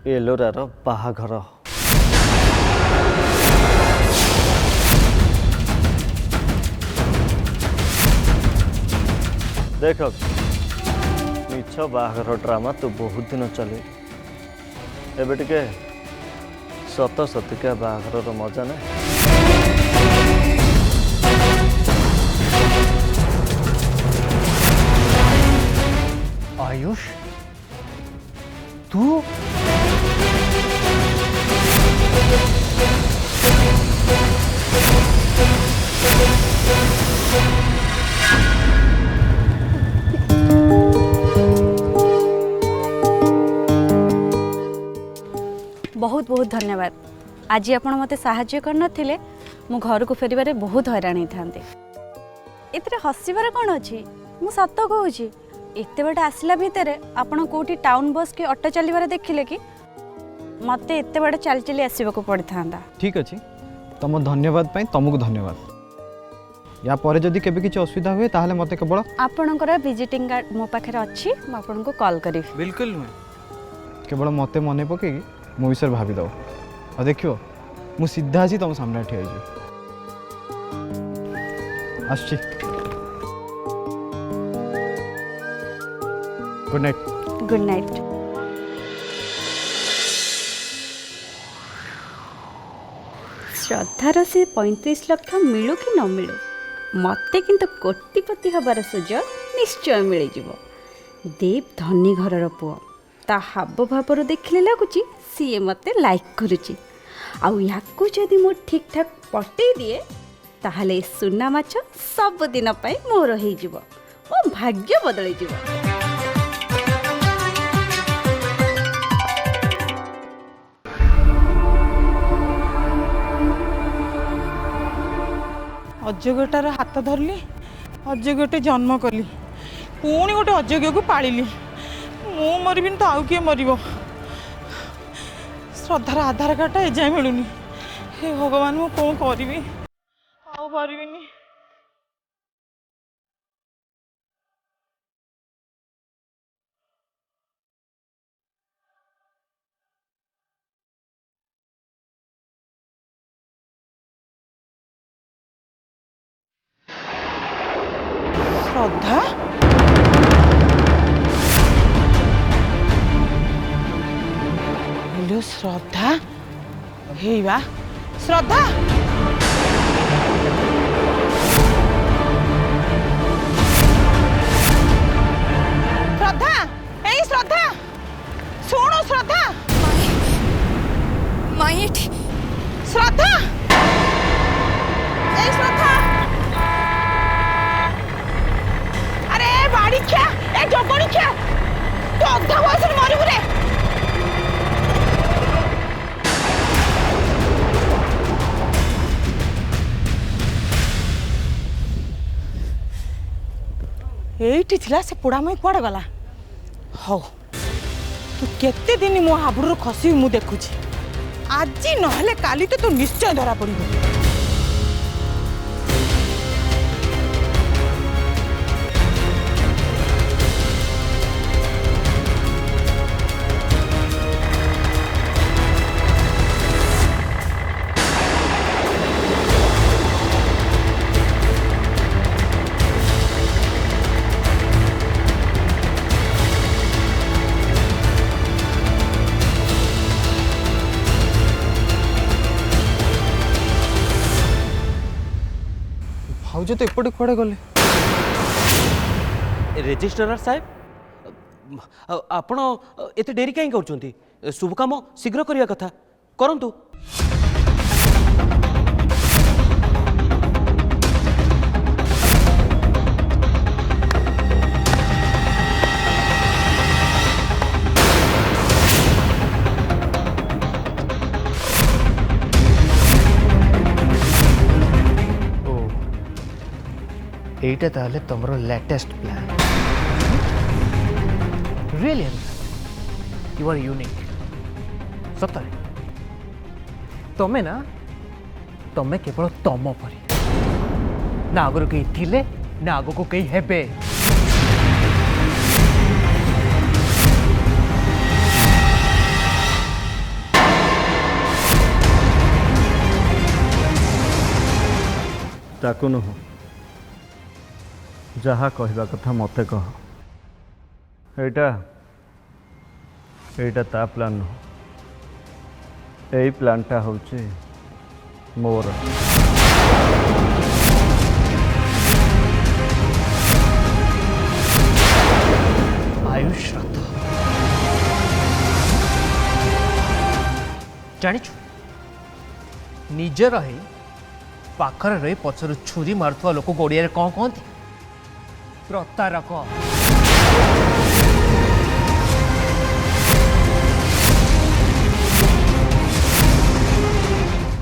ଏଲୋରାର ବାହାଘର। देख मिछ बाहाघर ड्रामा तो बहुत दिन चले एबे टिके सत सतिका बाहाघर मजा ना। आयुष तू बहुत बहुत धन्यवाद। आज आपण मते साहाय्य करनथिले मु घर को फेरिबारे बहुत हैरान होइथांते। एतरे हसीबार कोन अछि? मु सत्य कहूची एते बटे आसला भितरे आपण कोठी टाउन बस के ऑटो चलीबारे देखिले कि मते एते बटे चल चली आसीबाको पड़िथांदा। ठीक अछि तुम धन्यवाद पाई तुमको धन्यवाद। या परे जदि केबे किछ असुविधा हुए ताहले मते केवल आपणकर विजिटिंग कार्ड मो पाखरे अछि म आपनको कॉल करी। बिल्कुल नुहे केवल मते मने पके मो विषय भाभी दो और देखियो मु सीधा आसी तुम सामने ठिया हो आछि। Good night. Good night. श्रद्धार से 35 लाख मिलू कि न मिलू मते किंतु कोटिपति हबार सुजोग निश्चय मिल जिवो। देव धनी घरर पुओ ता हाव भावर देखले लगुची सीए मते लाइक करुची। आउ याकू जदि मो ठीक ठाक पटे दिए ताहले सुना माछ सब दिन पई मोर होई जिवो। मो भाग्य बदलै जिवो। अजोग्यटार हाथ धरली अजोग्यटे जन्म कली पुणी गोटे अजोग्य को पालिली। मु मरबिनी तो आउ किए मरिबो। श्रद्धार आधार कार्डटा एजाए मिलूनी। हे भगवान मु कौन करिबी आउ पारिबिनी। श्रद्धा हेलो श्रद्धा हे बा श्रद्धा श्रद्धा ए श्रद्धा सुनो श्रद्धा माई श्रद्धा ए श्रद्धा अरे बाड़ी क्या ए जगड़ी क्या तो अधा बयस मरबू रे। एठी थिला से पोड़ा मुई कुआडे गला। हौ तू केते दिन मो हाबुड़ खसी मु देखुची आज नहले काली तो तू निश्चय धरा पड़िबो। भाउज तो एपटे कुआडे गले? रेजिस्ट्रार साहेब आपण एते डेरी कहीं करछंती? शुभ काम शीघ्र करिया कथा करंतु। এইটা তাহলে তোমার latest plan. Really you are unique সତରେ ତମେ ନା ତମେ କେବଳ ତମ ପରି ନା ଆଗରୁ କେହି ଥିଲେ ନା ଆଗକୁ କେହି ହେବେ। ताकू नुह जहा कहवा कथा मते कह एटा एटा ता प्लान नुह एई प्लानटा होची मोर आयुष रथ जानिछु निजर है पाखर रही पछर छुरी मारुवा लोक गोड़िया कौन कहती प्रतारक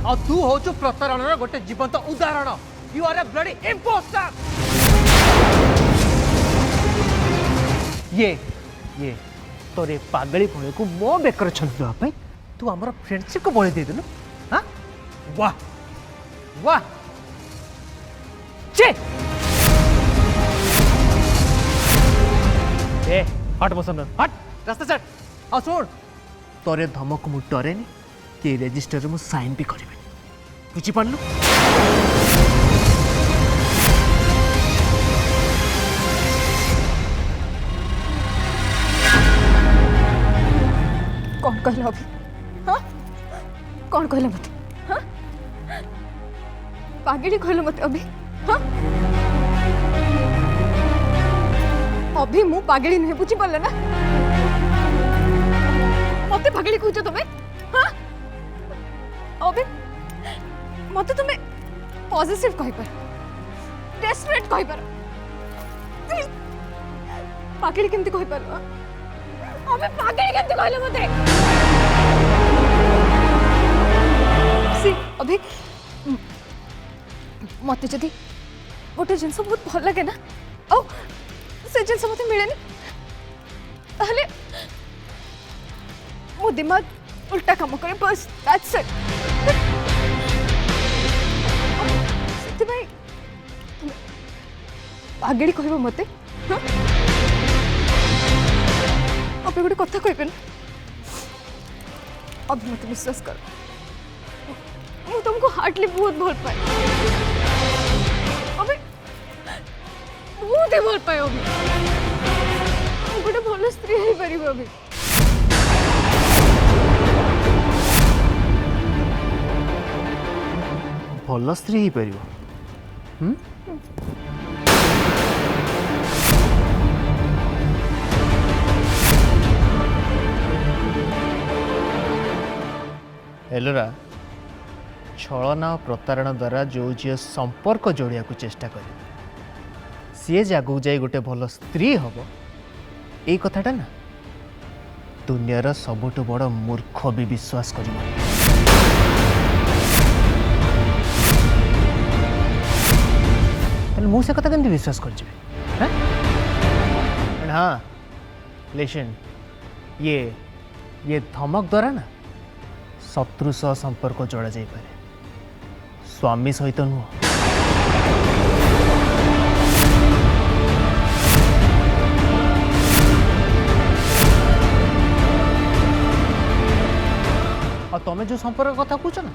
और तू हो प्रतारण गोटे जीवंत उदाहरण you are a bloody impostor ये तोरे पागली भले को मो बेकर छंदी तू आमर फ्रेंडशिप को बड़े दे देलु हाँ वाह वाह चे ए हट बसम हट रास्ता छाड़ आ सुन तोरे धमक मु डरेनी कि रेजिस्टर मु साइन भी करें बुझी पार्लु कौन कहला अभी हाँ कौन कहला मत हाँ पागड़ी कहला मत अभी हाँ अभी मु पागड़ी नहीं बुझी पारल ना मत पागड़ी कह तुम्हें हाँ अभी मत तुम्हें पॉजिटिव कह पार डेस्परेट कह पार पागड़ी केमती कह पार अबे पागड़ी केमती कहले मते सी अभी मत जदि गोटे जिनस बहुत भल लगे ना आ से जिनस मत मिले ताहले मो दिमाग उल्टा काम करे बस दैट्स इट सेति पागड़ी कहबो मते हां आप गोटे कथा कहबे ना अब मत विश्वास कर मु तुमको हार्टली बहुत भल पाए अबे बहुत ही भल पाए अभी गोटे भल स्त्री हो पार अभी भल स्त्री हो पार हेलोरा छलना और प्रतारण द्वारा जो झील संपर्क जोड़िया को चेष्टा करे सी जगह जाए गोटे भल स्त्री हम यही कथाटा ना दुनियार सबुठ बड़ मूर्ख भी विश्वास कर मुझे कथा केमती विश्वास कर हाँ लिसन ये धमक द्वारा ना शत्रु सह संपर्क जोड़ा जाई पारे स्वामी सहित नुह और तमें जो संपर्क कथा कौच ना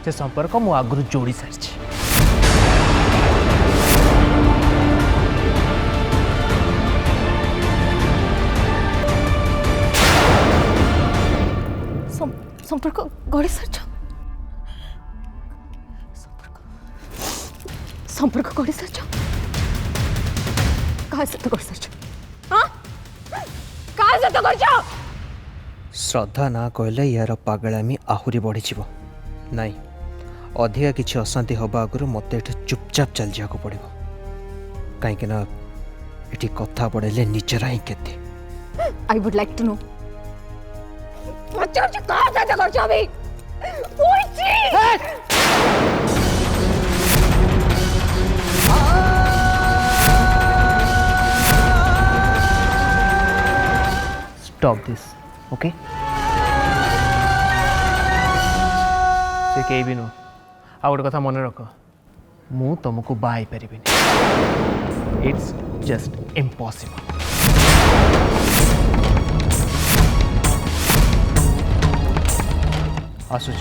से संपर्क मु आगु जोड़ी सारी संपर्क गड़ी सार संपर्क गड़ी सार कहा से तो कर सार हाँ कहा से तो कर श्रद्धा ना कहले यार पागलामी आहुरी बढ़ी जीव नाई अधिका किसी अशांति हवा आगु मत चुपचाप चल जाको पड़ो कहीं ना ये कथा बढ़ेले निजरा ही केते I would like to know बच्चा कहा से तो कर अभी स्टॉप दिस ओके से कहीं भी नुह आ गोटे कथा मन रख मु तुमको बाई पारि इट्स जस्ट इम्पॉसिबल आसुच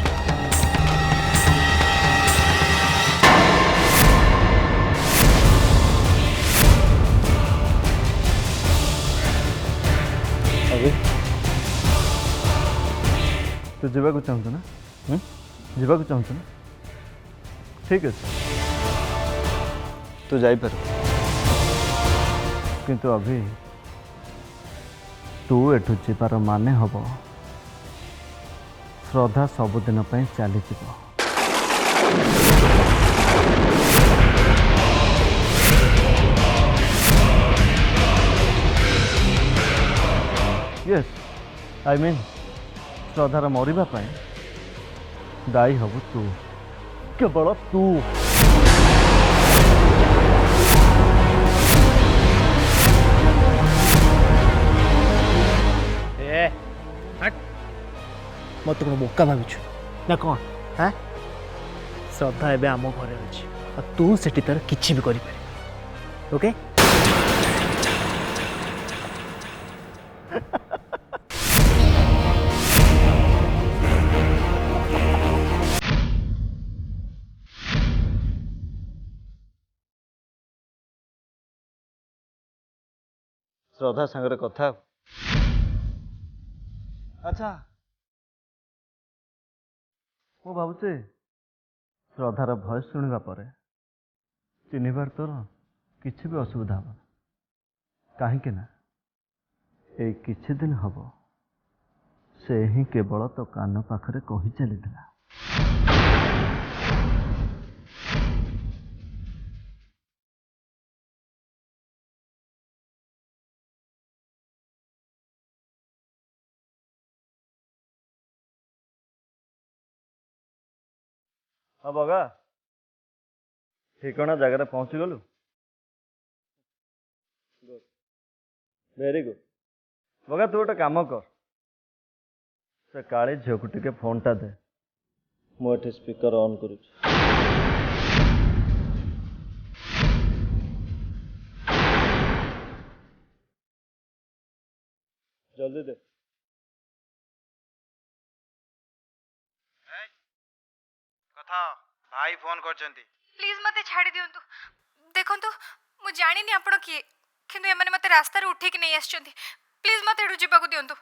अभी तू जावाक चाहूँ ना जावाक चाहूँ ना ठीक अच्छे तू जापर किंतु अभी तू एठू जीवार माने हम श्रद्धा सबुदिन चली यस आई मीन श्रद्धार मरवा दायी हबु तू केवल तू मत कौन बोका भावुँ ना कौन हाँ श्रद्धा एवं आम घरे अच्छी और तू से तार कि भी कर ओके श्रद्धा सांगरे कथा अच्छा मु भावुचे श्रद्धार भयस शुणा पर चिन्हबार तोर किसी भी असुविधा हम कहीं ना ये किछि दिन हम से ही केवल तो कान पाखरे कही चली हाँ बगा ठिकाना जगह पहुँची गलु वेरी गुड बगा तू गोटे काम कर से काली झील को टिके फोन टा दे मुझे स्पीकर ऑन करू जल्दी दे कथा भाई फोन करछंती प्लीज मते छाड़ी दियंतु देखंतु मु जानिनी आपण किए किंतु एमाने मते रास्ता रे उठे कि नहीं आछंती प्लीज मते एडु जिबाकू दियंतु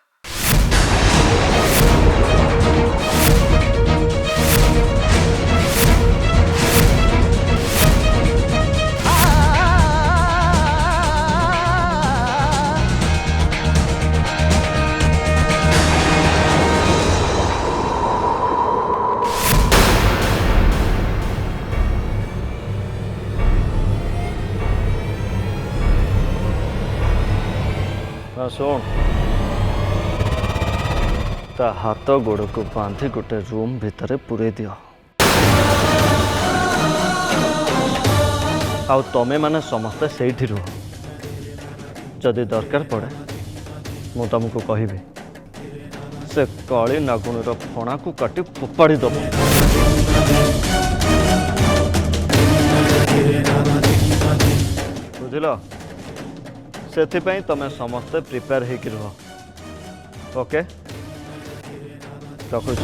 शुण ता हाथ गोड़ को बांधि गोटे रूम भितर पूरे दियो आउ तमे माने समस्ते सेठी रुह जदि दरकार पड़े मु तुमको कहबी से काली नागुणीर फणा को काटी फोपाड़ी दब बुझिल से तमें समस्ते प्रिपेयर होकर रुह ओके रखुच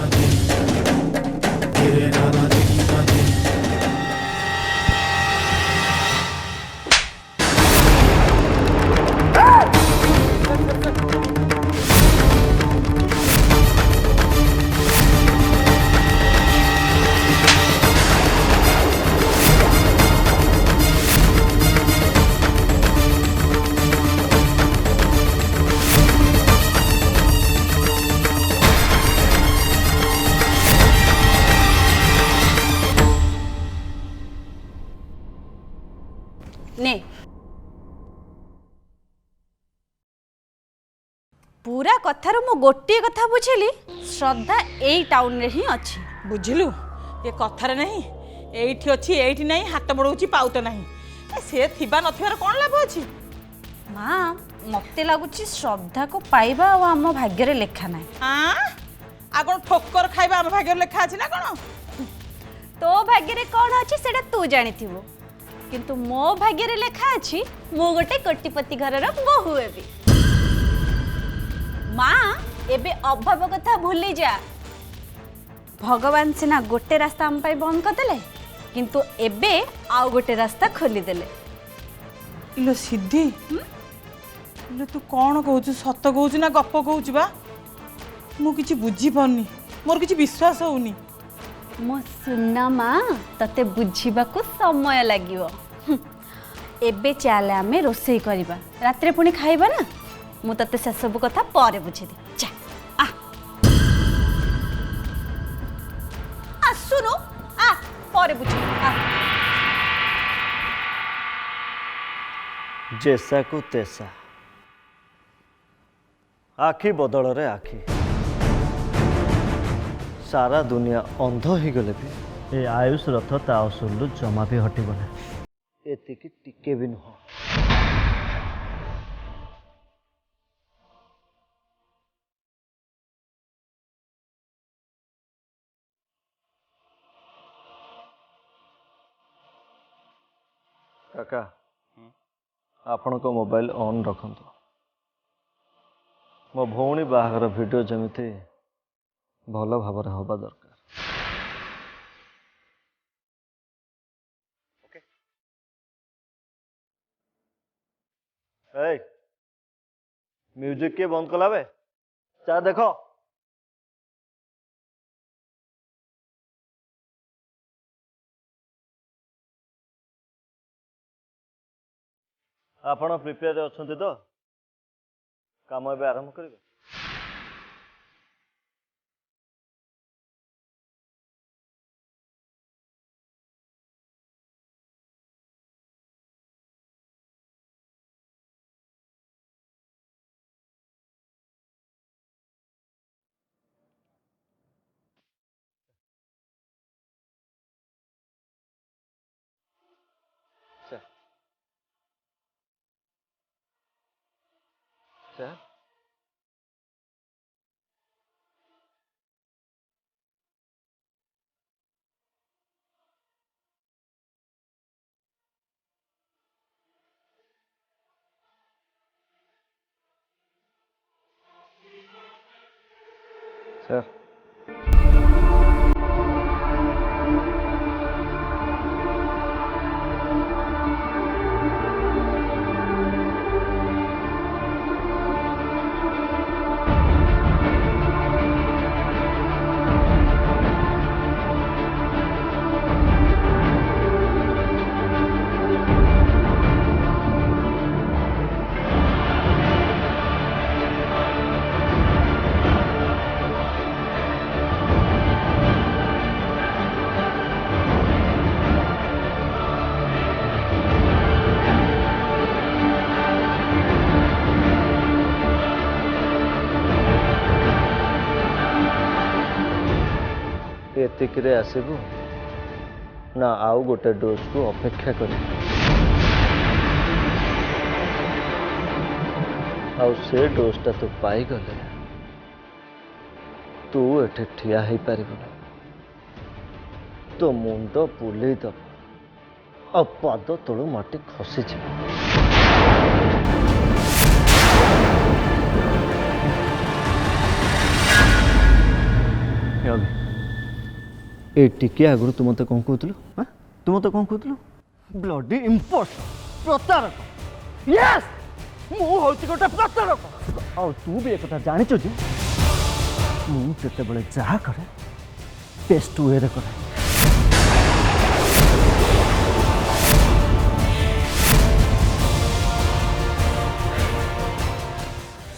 ने पूरा कथार मु गोटे कथा बुझिली श्रद्धा एई टाउन रे ही अछि बुझिलु ये कथार नहीं एठी अछि एठी नहीं हाथ बड़ौची पाउत नहीं से थिबा नथिबार कोन लाभ अछि मां मते लागुची श्रद्धा को पाइबा आ हम भाग्य रे लेखा नाही हां आ कोन ठोकर खाइबा हम भाग्य रे लेखा अछि ना कोन तो भाग्य रे कोन अछि सेटा तू जानिथिबो किंतु मो भाग्य रे लेखा अछि मो गोटे कोटिपति घरर बहु हेबी मां एबे अभाव कथा भूली जा भगवान सिना गोटे रास्ता हम पाई बंद कर देले किंतु एबे आउ गोटे रास्ता खोली देले इलो सिद्धि ହେଲେ ତୁ କ'ଣ କହୁଛୁ ସତ କହୁଛୁ ନା ଗପ କହୁଛୁ ବା ମୁଁ କିଛି ବୁଝିପାରୁନି ମୋର କିଛି ବିଶ୍ୱାସ ହଉନି ମୋ ସୁନା ମା ତତେ ବୁଝିବାକୁ ସମୟ ଲାଗିବ ଏବେ ଚାଲେ ଆମେ ରୋଷେଇ କରିବା ରାତିରେ ପୁଣି ଖାଇବା ନା ମୁଁ ତତେ ସେସବୁ କଥା ପରେ ବୁଝେଇଦେବି ଯା ଆସୁନୁ ଆ ପରେ ବୁଝେଇବି जैसा को तैसा आखि बदल रे आखि सारा दुनिया अंध ही गले भी ए आयुष रथ ता असुलु जमा भी हटिब ना एतिकी टिके भी नुह काका आपण को मोबाइल ऑन रखंतु मो भौणी बाहागर वीडियो जमीती भल भाव हवा दरकार ए म्यूजिक के बंद कला बे चा देखो आपण प्रिपेयर अछंती तो काम एबे आरंभ करिवे सर सर एतिकरे आसबू ना आउ गोटे डोज को अपेक्षा कर से डोजटा तू पाई गले तू एठे ठिया ही पारिबुना तो मुंड बुलेई दब आ पाद तलू माटी खसी ए टिके आगु तू मत कौन कहतलु हाँ तू मत कौन कहतलु ब्लडी इम्पोस्ट प्रतारक यस मु होची गोटे प्रतारक आ तू भी एक कथा जानिचो जे मु जते बेले जहा करे टेस्ट वे रे करे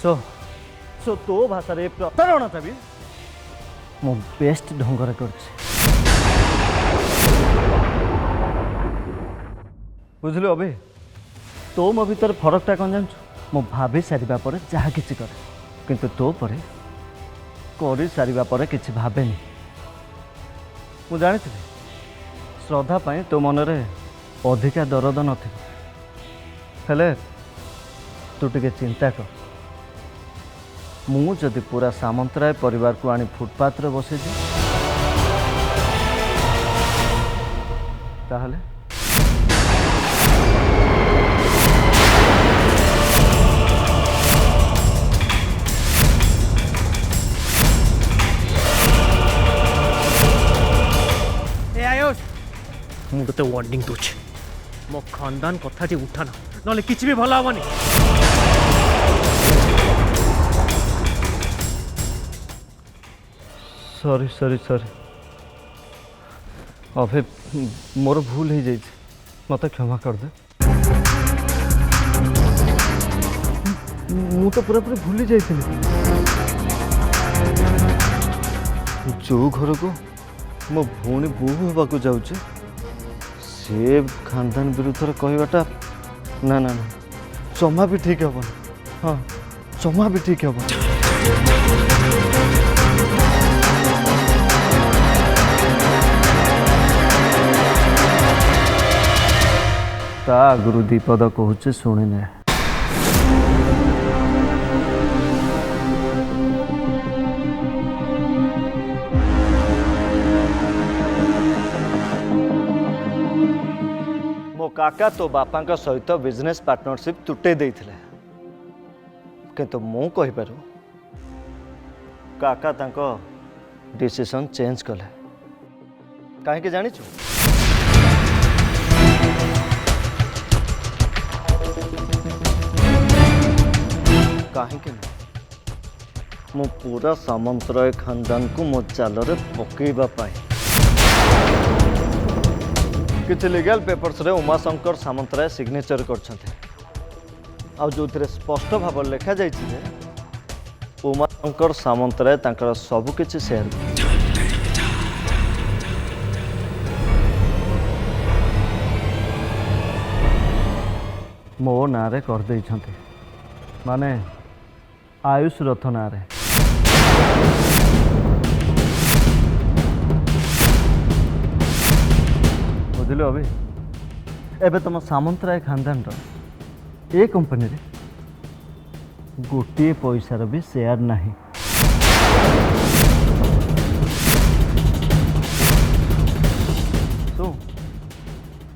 सो तो भाषा रे प्रतारणा भी मो बेस्ट ढंग रे करछि बुझलु अबे तो मो भीतर फरकटा कौन जान मो भाभी सारिबा परे जहा किछि करे किंतु तो परे करी सारिबा परे किछि भाबेनी मु जानिथिले श्रद्धा पाई तो मन रे अधिका दरद नथिबो हेले तू टिके चिंता कर मु जदि पूरा सामंतराय परिवार को आनी फुटपाथ रे बसे जे ताहले मुझे वार्निंग दूच मो खानदान कथा जे उठाना ना किसी भी भला हमानी सॉरी सॉरी सॉरी अभे मोर भूल हो जाइए मत क्षमा कर दे मु तो पूरा पूरी भूली जाइए जो घर को मो भौणी बोहू होगा जाऊे से खानदान विरुद्ध कहवाटा ना ना ना जमा भी ठीक हे हाँ जमा भी ठीक हे ता गुरु दीपद कहूचे शुणिने मो काका तो बापा सहित बिजनेस पार्टनरशिप तुटे देइथिले किंतु मु कहि पारू काका तांको डिसीजन चेंज कले काहे जानी छु कहीं मु पूरा सामंतराय खानदान को मो जाल पकईबा किसी लीगल पेपर्स रे उमाशंकर सामंतराय सिग्नेचर कर जो स्पष्ट भाव लिखा जाइए उमाशंकर सामंतराय तांकर सब किछि शेयर मो ना रे कर देइछन्ते माने आयुष रथ ना रे बुझल अभी एबे तुम सामंतराय खानदान ए कंपनी रे गोटे पैसार भी शेयर नहीं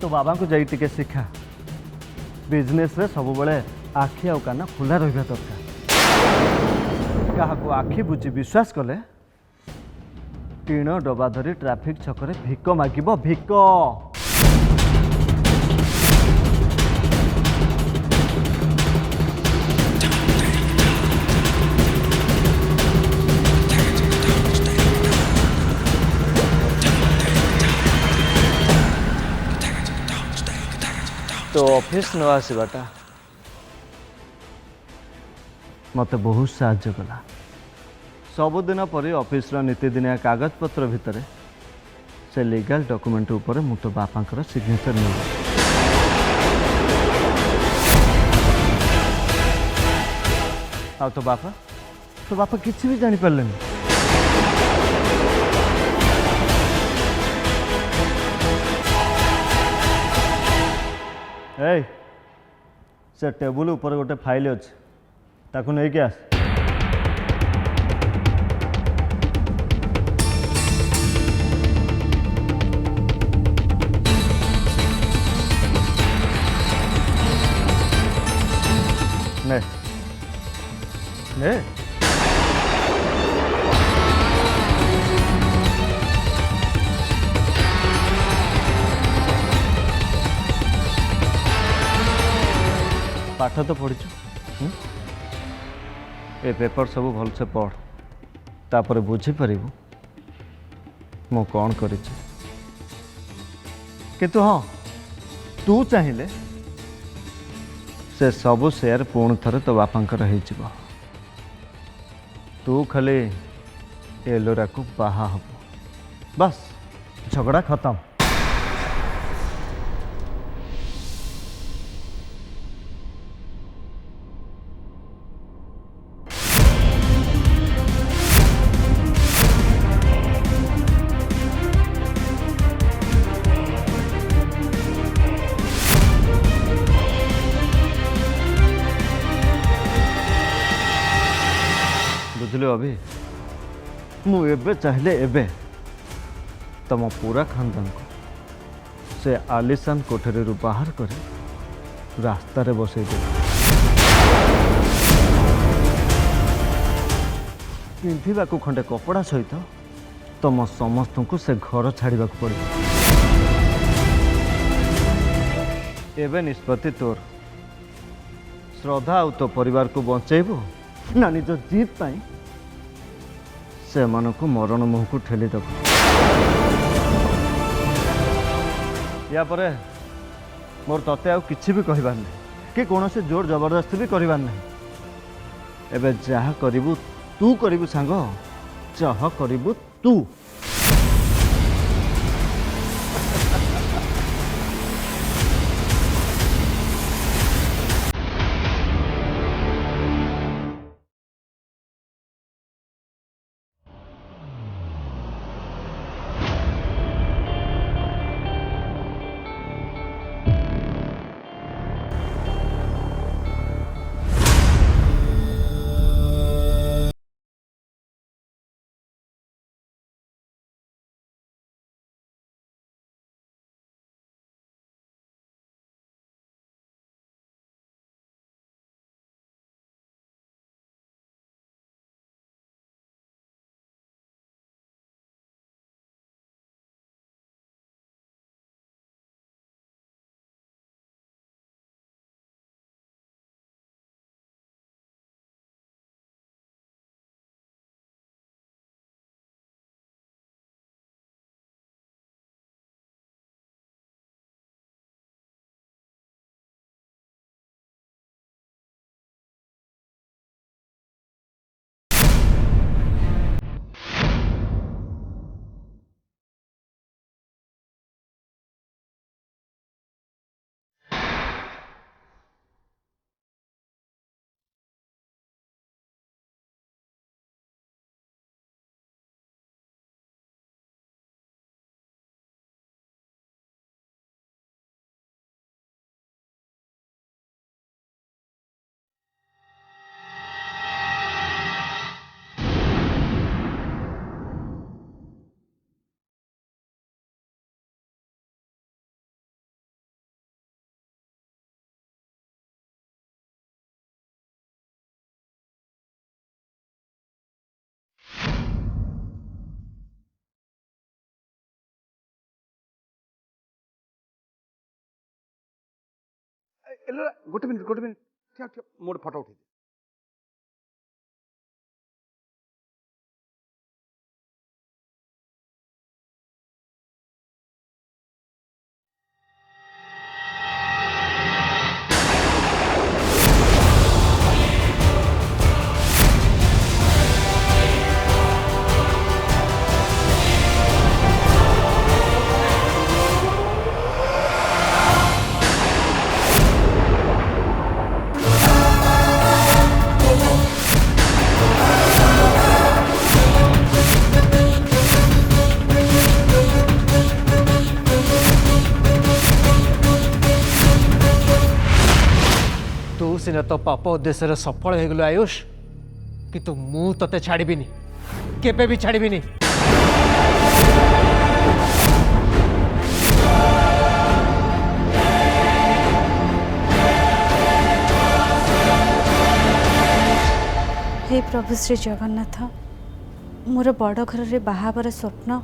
तो बाबा को जाई टिके शिखा बिजनेस रे सब बड़े आखि आ कान खुला रहा दरकार क्या आखि बुझी विश्वास कले टीण डबा धरी ट्रैफिक छकरे भिक मागिब भिक तो ऑफिस न आसवाटा मत बहुत साहाय्य कला सबुदिन पर ऑफिस नीतिदिनिया कागज पत्र भितर से लीगल डॉक्यूमेंट ऊपर मु तो बापा सिग्नेचर नहीं आ तो बापा किसी भी जानी पारे से टेबुल ऊपर गोटे फाइल अच्छे ताकू नहीं आस ने ने पाठ तो पढ़ी ए पेपर सब भलसे पढ़ तापर बुझीपर मु कौन कर किंतु हाँ तू चाहिए से सबू शेयर पुणी थे तो बापांकर हो तू खाली एलोरा को बाहा हब बस झगड़ा खत्म बुझल अभी मुझे चाहिए एबे तुम पूरा खानदान को से आलिशान कोठरी रू बाहर कर रास्ता रे बसई दे पिंधा को खंडे कपड़ा सहित तुम समस्त को से घर छाड़ा पड़े एवं निष्पत्ति तोर श्रद्धा आ तो परिवार को बचेबू ना निज जीत पाई ସେମାନଙ୍କୁ ମରଣ ମୁହଁକୁ ଠେଲିଦେବ। ୟା ପରେ ମୋର ତତେ ଆଉ କିଛି ବି କହିବାର ନାହିଁ କି କୌଣସି ଜୋର ଜବରଦସ୍ତି ବି କରିବାର ନାହିଁ। ଏବେ ଯାହା କରିବୁ ତୁ କରିବୁ ସାଙ୍ଗ, ଯାହା କରିବୁ ତୁ। ଗୋଟେ ମିନିଟ୍ ଠିଆ ମୋର ଫଟୋ ଉଠେଇ सिना तो पाप उद्देश्य सफल हो गलु आयुष, किंतु मु तते छाड़बीनी, केबे भी छाड़बीनी। हे प्रभु श्री जगन्नाथ, मोर बड़ घर रे बाहाबर स्वप्न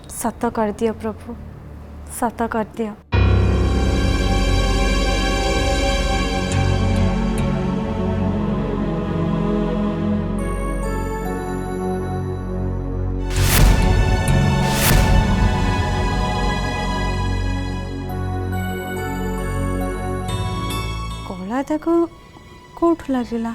सत कर दियो प्रभु, सत कर दियो। कला दाग कौठू लगला?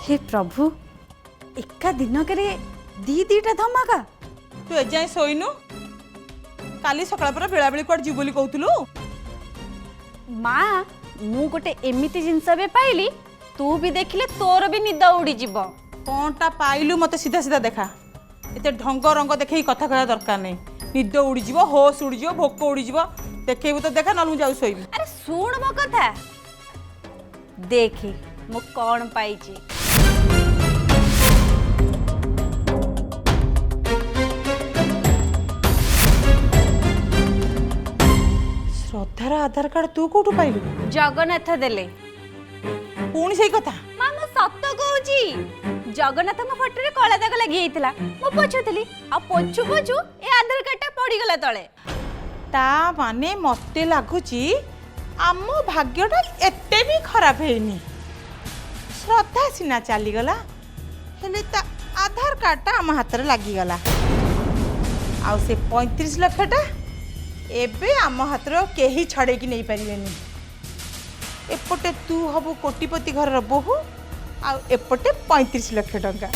हे प्रभु, एका दिन के दीटा धमाका। तू एजाए शोइनु? काली सकाळ पर बेला बेली कोड जीवली कहतलु? माँ मु गोटे एमिति जिनस बे पाइली, तू भी देखिले तोर भी निद उड़ी जीव। कोनटा पाइलु मते सीधा सीधा देखा। एते ढंग रंग देखै कथा कहया दरकार नै। निद उड़ी जीव, होश उड़ी जीव, भोक उड़ी जीव। देखैबु तो देखा, नल मु जाउ सोइबी। अरे सुन मो कथा, देखी मु कोन पाइची। श्रद्धार आधार कार्ड तू कौटू पाइलु जगन्नाथ देले। पुणी से कथा मां मु सत कहूची जगन्नाथ फोटो रे कला दाग लगी जाइतिला मु पोछुतली आ पोछु पोछु ए आधार कार्डटा पड़ी गला तळे। ता माने मते लागुची आम भाग्यटा एते भी खराब हेनी। श्रद्धा सिना चली गला हेले ता आधार कार्डटा आम हाथ रे लागी गला आ से 35 लाखटा एबे आम हाथ रो केही छड़े की नहीं परिवेनी। एपटे तू हबु कोटिपति घर बोहू आ एपटे 35 लाख टंका।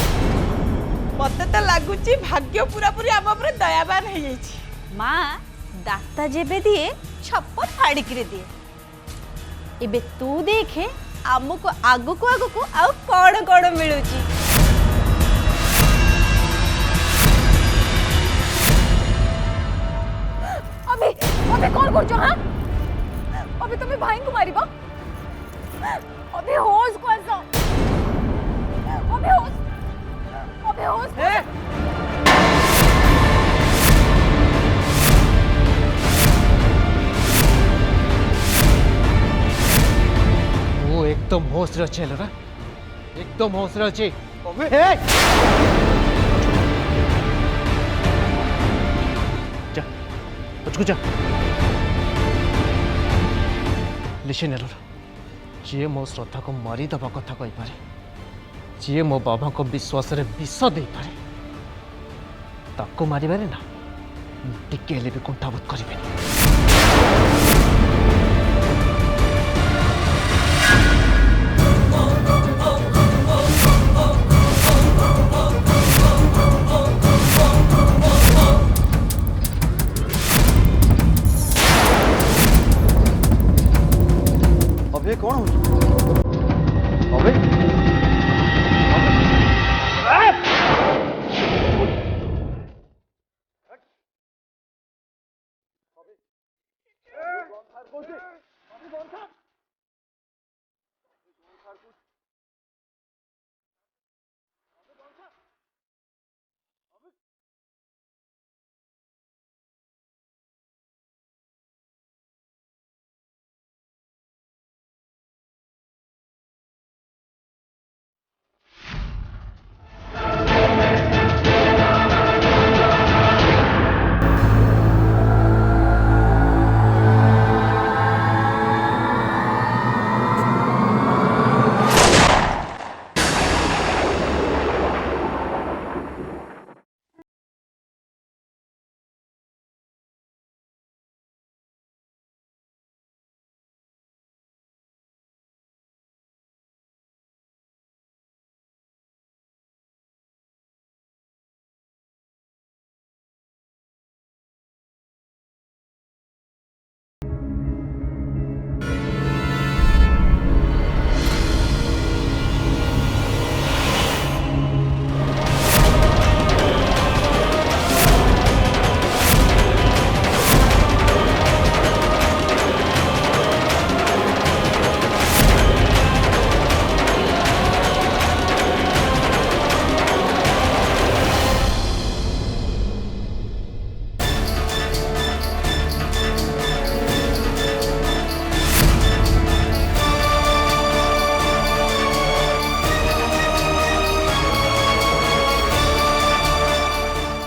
मते तो लागुची भाग्य पूरा पूरी आम ऊपर दयावान हो जाइछि। मां दाता जेबे दिए छप्पर फाड़ी करे दिए। एबे तू देखे आमको आगको आगको आ कौन कौन मिलुची। अबे अबे कौन करछो हां? अबे तुम्हें भाई को मारिबो? अबे होश को आसो। अबे होश। अबे होश। वो एकदम होश रे छे लरा एकदम होश रे छे। अबे जा पछकु जा लिशन लरा जी मो श्रद्धा को मारी दबा कथा कहि पारे जी मो बाबा को विश्वास रे विष दे पारे ताको मारी बारे ना टिके ले भी कुंठाबोध करिबेनी। अबे कौन हो? अबे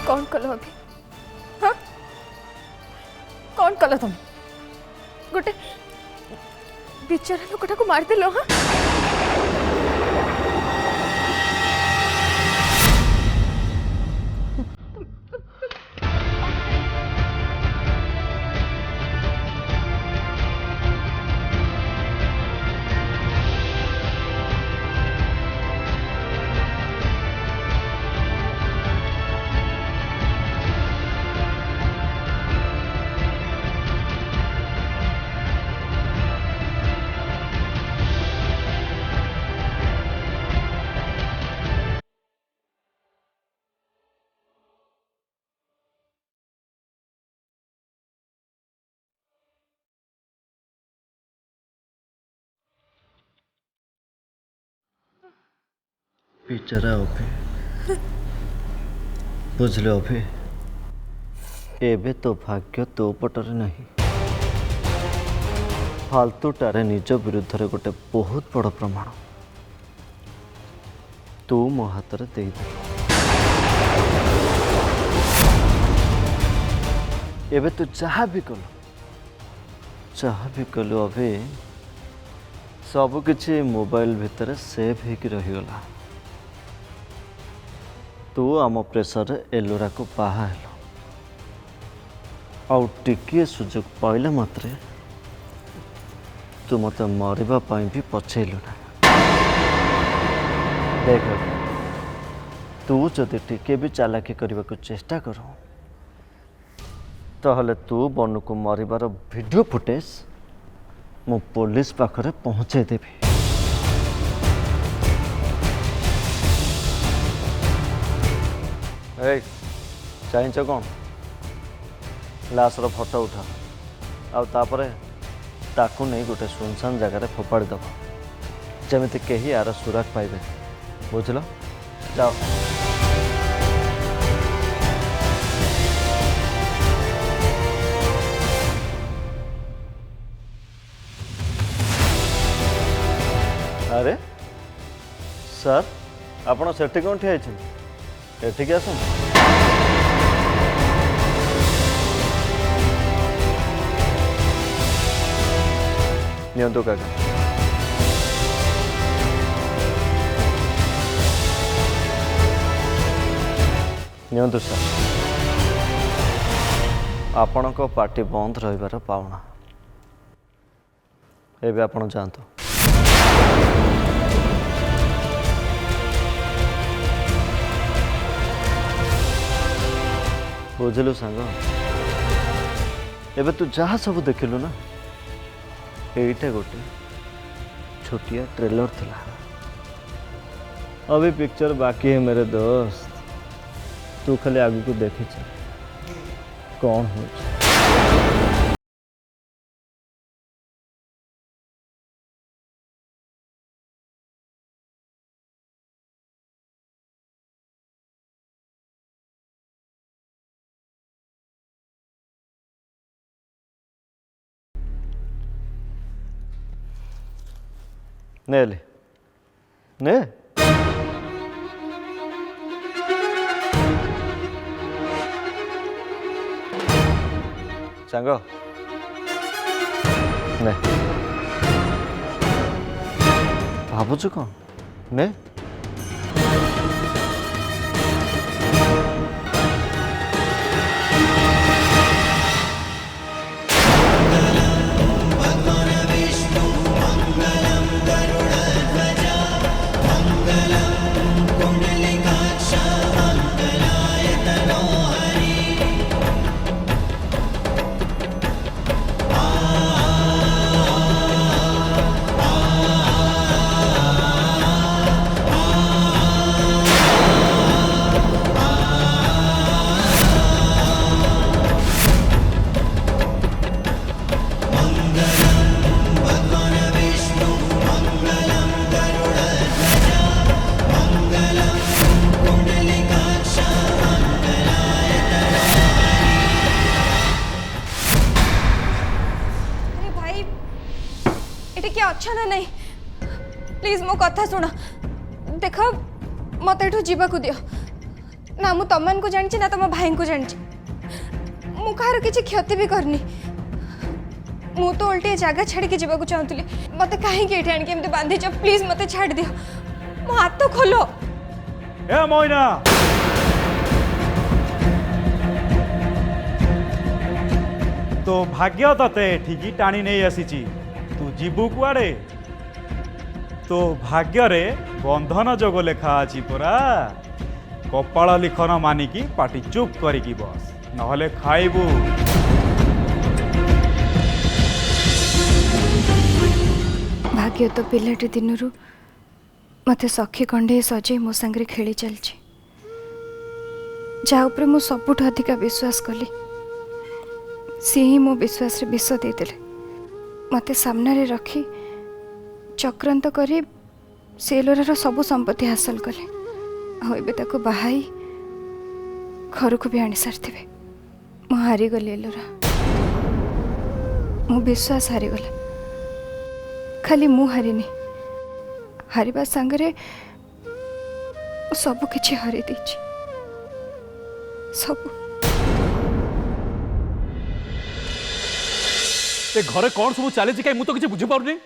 कौन कल अभी? हाँ कौन कल तुम? गोटे बिचारा लोकटा को मार देलो। हाँ बेचारा अभि बुझले अभि एबे तो भाग्य तो पटरे नहीं। फालतूटारे निज विरुद्ध रे गोटे बहुत बड़ प्रमाण तू मो हाथ रे दे दे। एबे तू जहाँ भी कलु अभी सब किछि मोबाइल भितर सेव होकर रहीगला। तू आम प्रेसर एलोरा को बाहा हेलो आउ टिकिए सुजोग पाइले मात्रे तू मत मरिबा पाई भी पछेलु ना। देख तू जदि टिके भी चालाकी करने को चेष्टा करू ताहले तू बनु को मरिबार वीडियो फुटेज मु पुलिस पाखरे पहुंचे देबी। ए चाहिए कौन लाशर फोटो उठा आउ तापरे ताकू नहीं गोटे सुनसान जगह फोपाड़ी दब जमी कहीं यार सुराग पाइबे बुझल। जाओ अरे सर आपण सेठी कौन ठिया एठिक आस नियंतु काका नियंतु सर आपण को पार्टी बंद रहिबार पावना एबे आपण जानतु। बुझलु सांग एबे तू जहाँ सब देखिलु ना एटा गोटे छोटिया ट्रेलर थिला। अभी पिक्चर बाकी है मेरे दोस्त तू खाली आगु को देखी कौन हो। ने ले ने सांग ने भावुच कौन ने अच्छा ना नहीं प्लीज मो कथा शुण देख मत एठू जीवाकू दियो ना मु तमन को जानी ना तुम भाई को जानी मु कहार किसी क्षति भी करनी मु तो उल्टे जगह छाड़ के जीवाकू चाहूली मत कहीं आनिक बांधी प्लीज मत छाड़ दियो मो हाथ तो खोलो। ए मोइना तो भाग्य तते ठीक टाणी नहीं आसी तू जीवु कुआड़े तो भाग्य रे बंधन जोग लेखा अछि परा कपाल लिखन मानिकी पाटी चुप करिकी बस नहले खाइबू। भाग्य तो पिलाटी दिनरू मते सखी कंडे सजे मो संगे खेली चलची जा उपरे मु सबुठ अधिका विश्वास कली सी ही मो विश्वास रे विष देदेले मते सामने रे रखी चक्रांत करी सेलोरार सब संपत्ति हासिल कले आबे बाहाई घर को भी आनी सारी मु हारीगली एलोरा मो विश्वास हारीगला खाली मु हारिनी हारिबा संगरे सब किछि हारि देछि सब। ए घरे कौन सब चली कहीं मुझे तो किसी बुझी पारनी।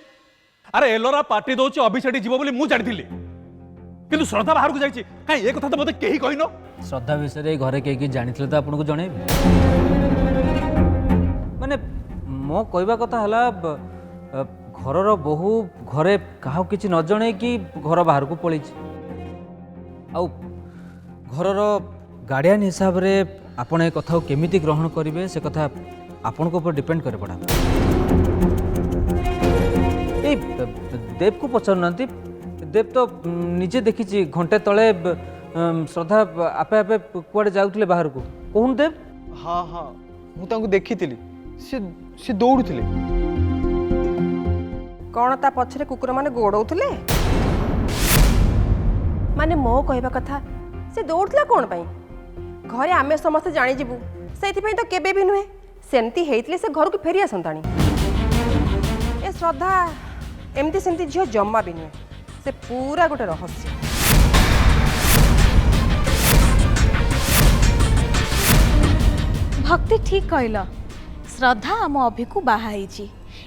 अरे एलोरा पार्टी दौर अभिषेक जीव बोली मुझे जानी किंतु श्रद्धा बाहर को जाइए कहीं ये कथा तो मत कहीं कहन। श्रद्धा विषय घरे कहीं जानी तो आपको जन माने मो कहवा कथा है घर बहु घरे क्या किसी न जन कि घर बाहर को पलि घर गार्डियन हिसाब से आपण ए कथा केमिति ग्रहण करेंगे से कथा आपण ऊपर डिपेंड करे पड़ा। ए देव को पचार देव तो निजे देखी घंटे तले श्रद्धा आपे आपे कुआडे जाउथले बाहर को कहून देव। हाँ हाँ मुझे देखी सी दौड़ुले कौन ता पछरे कुकुर माने गोड़ौथले माने मो कहबा कथा से दौड़ला कौन पाई घरे आमे समस्त जानी जीवु सेति पई तो केबे भी नुहे सेमती हेतले से घर को फेरी आसंतानी। ए श्रद्धा एमती सेमती झियो जम्मा भी नुहे से पूरा गोटे रहस्य। भक्ति ठीक कहल श्रद्धा आम अभि को बाहाई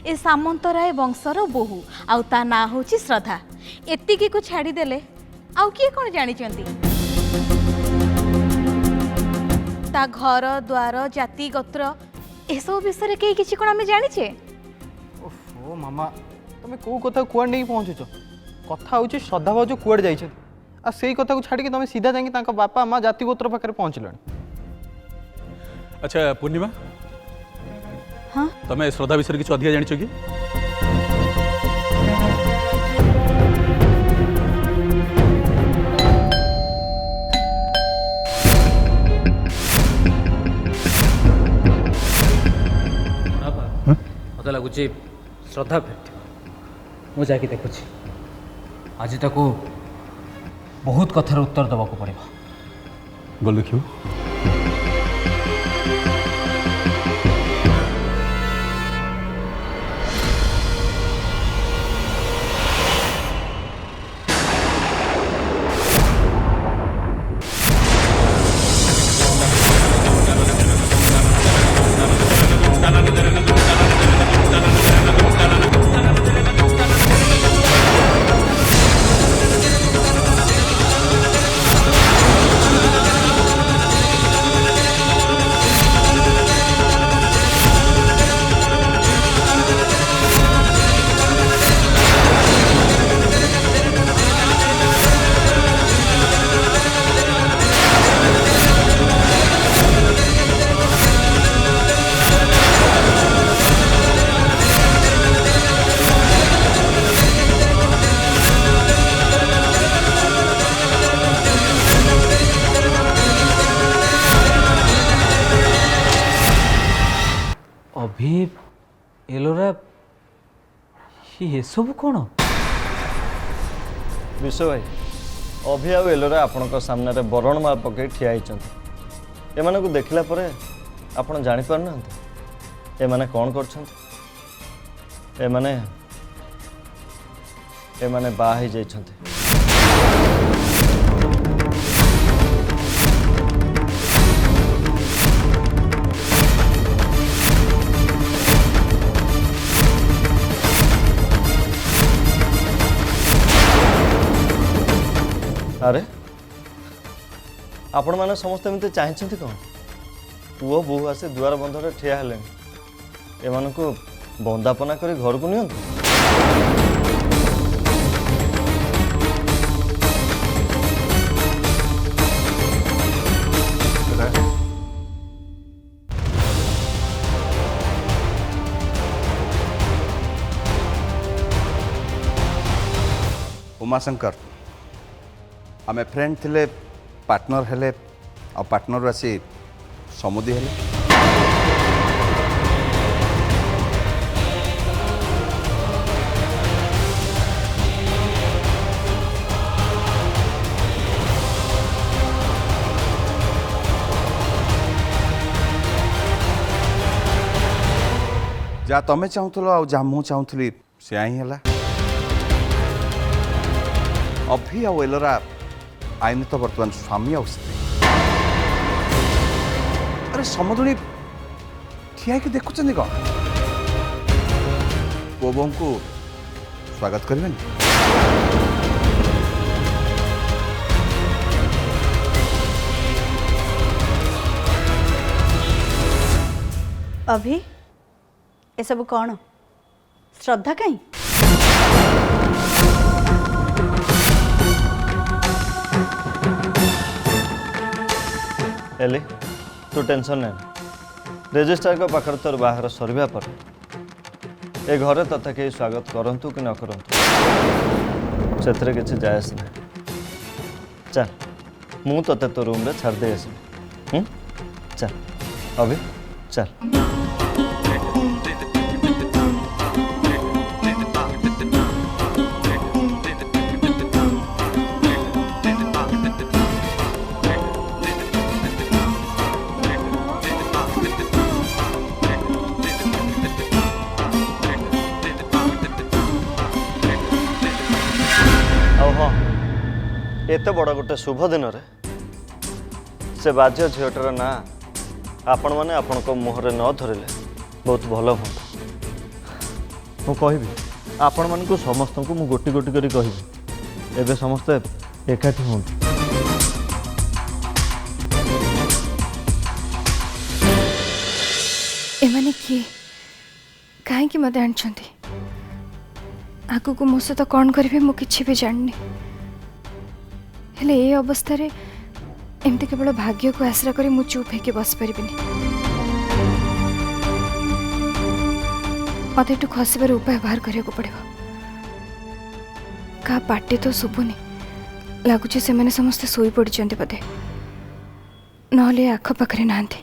ए सामंतराय वंशर बोहू आउ ता ना होची श्रद्धा एतिकी को छाड़ी देले आउ किए कौन जानी ता घर द्वार जाति गोत्र एसबू विषय कई किसी कौन आम जानीचे। ओहो मामा तुम कौ कथा कुआड़ नहीं पहुँचुच कथा हूँ श्रद्धा भाज कुआड़े जाइए आ से कथा को छाड़ी तुम सीधा जाकि बापा माँ जाति गोत्र पाखे पहुँचल। अच्छा पूर्णिमा हाँ तमें श्रद्धा विषय किसी अधिक जानी कि मत लगुच श्रद्धा भेट मु जाकि देखुची आज ताको बहुत कथार उत्तर देवाक पड़ेगा। गल देखियो अभी एलोरा ये सब कौन विश्व भाई अभि आउ एलोरा आपण सामने बरण माल पकई ठिया होती एमान को देखला परे आपण जानि पार ना एमाने कौन करछन्ते एमाने बाहा ही जाइछन्ते। अरे आपण मैंने समस्त एमती चाहते कौन पुओ बोहू आसे दुआर बंधर ठिया हेले एमान को बंदापना कर घर को नि उमाशंकर आमे फ्रेंड थिले पार्टनर हेले आ पार्टनर आसी समुदी हेले जा तमें चाहूल आ जा मु चाहूली से ही है। अभि आ एलोरा आईन तो बर्तमान स्वामी आ स्त्री। अरे समदुणी ठिया कि देखुଛନ୍ତି कौन पुओ बोहू को स्वागत करें। अभी ए सब कौन श्रद्धा कहीं एले तू टेंशन ना रेजिस्ट्रार को पाखर तोर बाहर सरवा पर ए घरे तथा कहीं स्वागत करंतु कि न करंतु से किसी जायस ना। चल मु ते तो रूम रे छाड़ दे आसी। चल अभी चल। एत बड़ गोटे शुभ दिन रे से बाज्य झीटर ना आपण मैंने आपण को मुहरे न धरले बहुत भल हाँ मु कहि आपण मान को समस्त को मु गोटी गोटी करी कहि एबे समस्ते एकाठी हूँ। एमाने किए कहीं मत आनी आगु को मो सहित कौन करेंगे मु किसी भी जाननी हेले ए अवस्था रे एमती केवल भाग्य को आश्रा करी मु चुप होके बस पारिबिनी। मत एटू खसबार उपाय बाहर करिया को पड़िबो। का पार्टी तो शुभुनी लगुच से मैंने समस्ते सोई पड़ते बोधे नहले आख पाखरे नांती।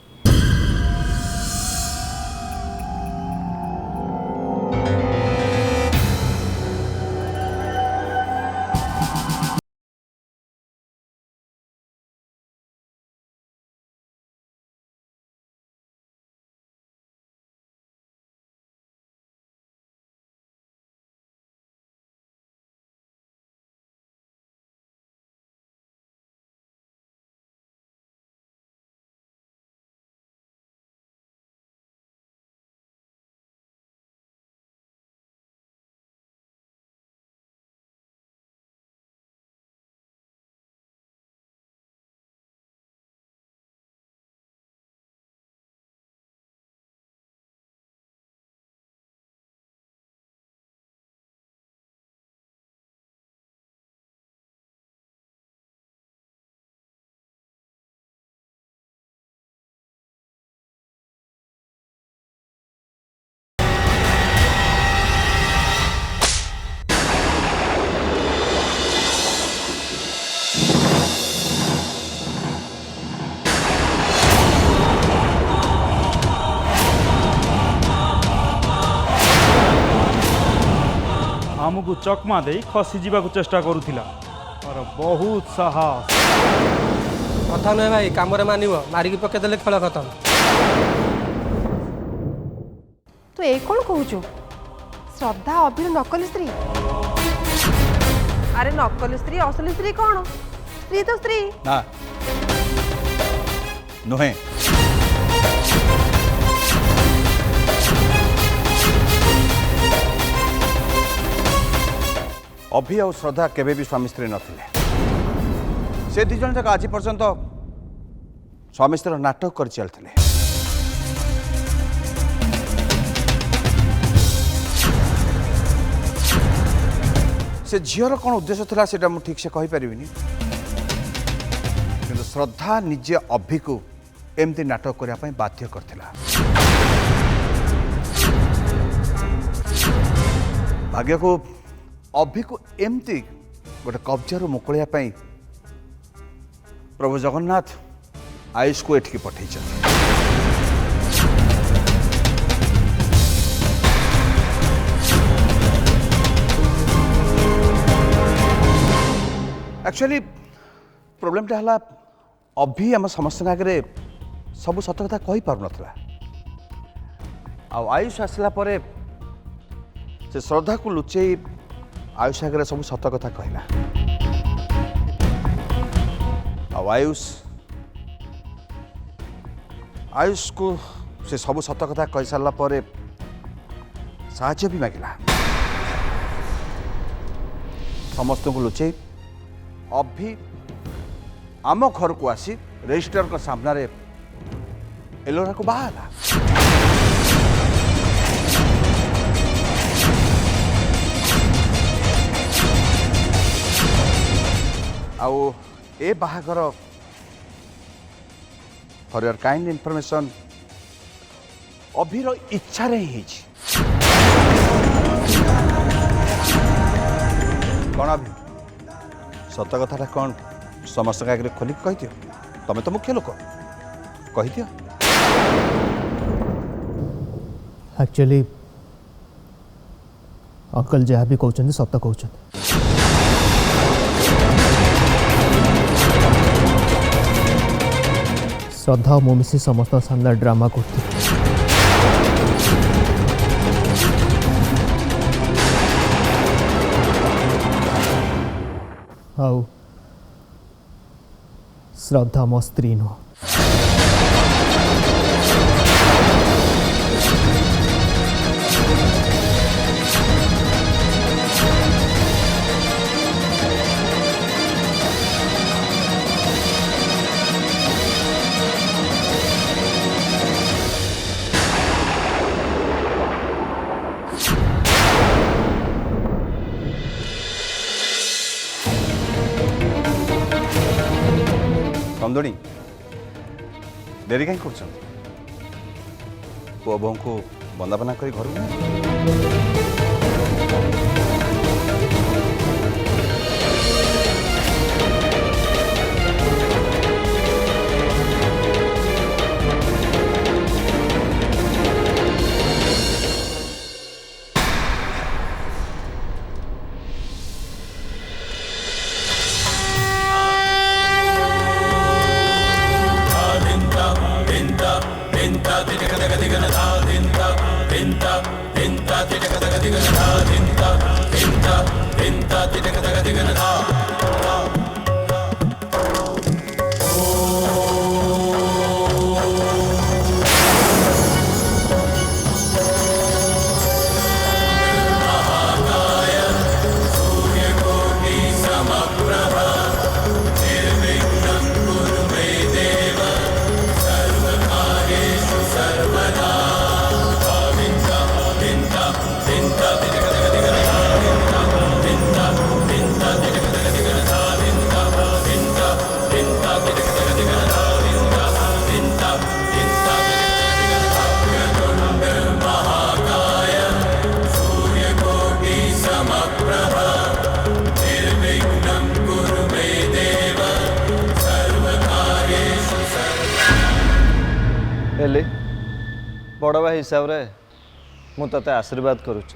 आमको चकमा दे खसी जावा चेष्टा करुला और बहुत साहस कथा नुहे भाई कम मानव मारिकी पकईदे खेल खत्म। तू ये कौन कहूचु श्रद्धा अभिर नकली स्त्री? अरे नकली स्त्री असली स्त्री कौन? स्त्री तो स्त्री ना नुहे। अभि और श्रद्धा केबे भी स्वामी स्त्री नथिले। से दी जन तक आज पर्यंत स्वामी स्त्री नाटक कर चलते। से झीर कौन उद्देश्य था से ठीक से कही पारिनी किंतु श्रद्धा निजे अभि को एमती नाटक करने बाध्य करथिला। भाग्य को अभि को एमती गोटे कब्जार मुकुलिया प्रभु जगन्नाथ आयुष को एठिकी पठे। एक्चुअली प्रोब्लेमटा है अभि आम समस्त आगे सब सत कथा कही पार नाला। आयुष आसला परे से श्रद्धा को लुचेई आयुष आगे सब सत कथा कहला। आयुष आयुष को से सब सत कथा कही सारा पर साहाय्य भी मांगला समस्त को लुचे अभी आम घर को आसी रजिस्टर का सामने एलोरा को बाहला आउ ए बाहागर फॉर योर काइंड इनफॉरमेशन अभिर इच्छा रे ही कौन अभी सत कथा कौन समस्त आगे खोल कही दियो तमें तो मुख्य लोक कही दियो एक्चुअली अंकल जहाँ भी कहते सत कहते श्रद्धा और मिसी समस्त सामने ड्रामा करते आउ श्रद्धा मो स्त्री नुह समदोणी डेरी कहीं कर पुआ बोह को बंदापना कर घर बड़ भाई हिसाब रे मु तते आशीर्वाद करुच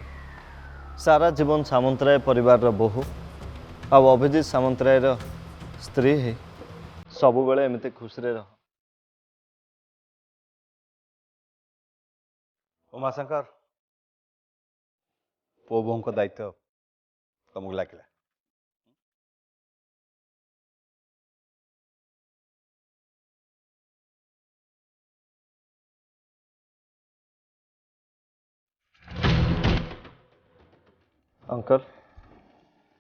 सारा जीवन सामंतराय परिवार बोहू आ अभिजीत सामंतराय स्त्री ही सबु बेले एमती खुशी रह उमाशंकर पुओ बोह को दायित्व तुमको लगे अंकल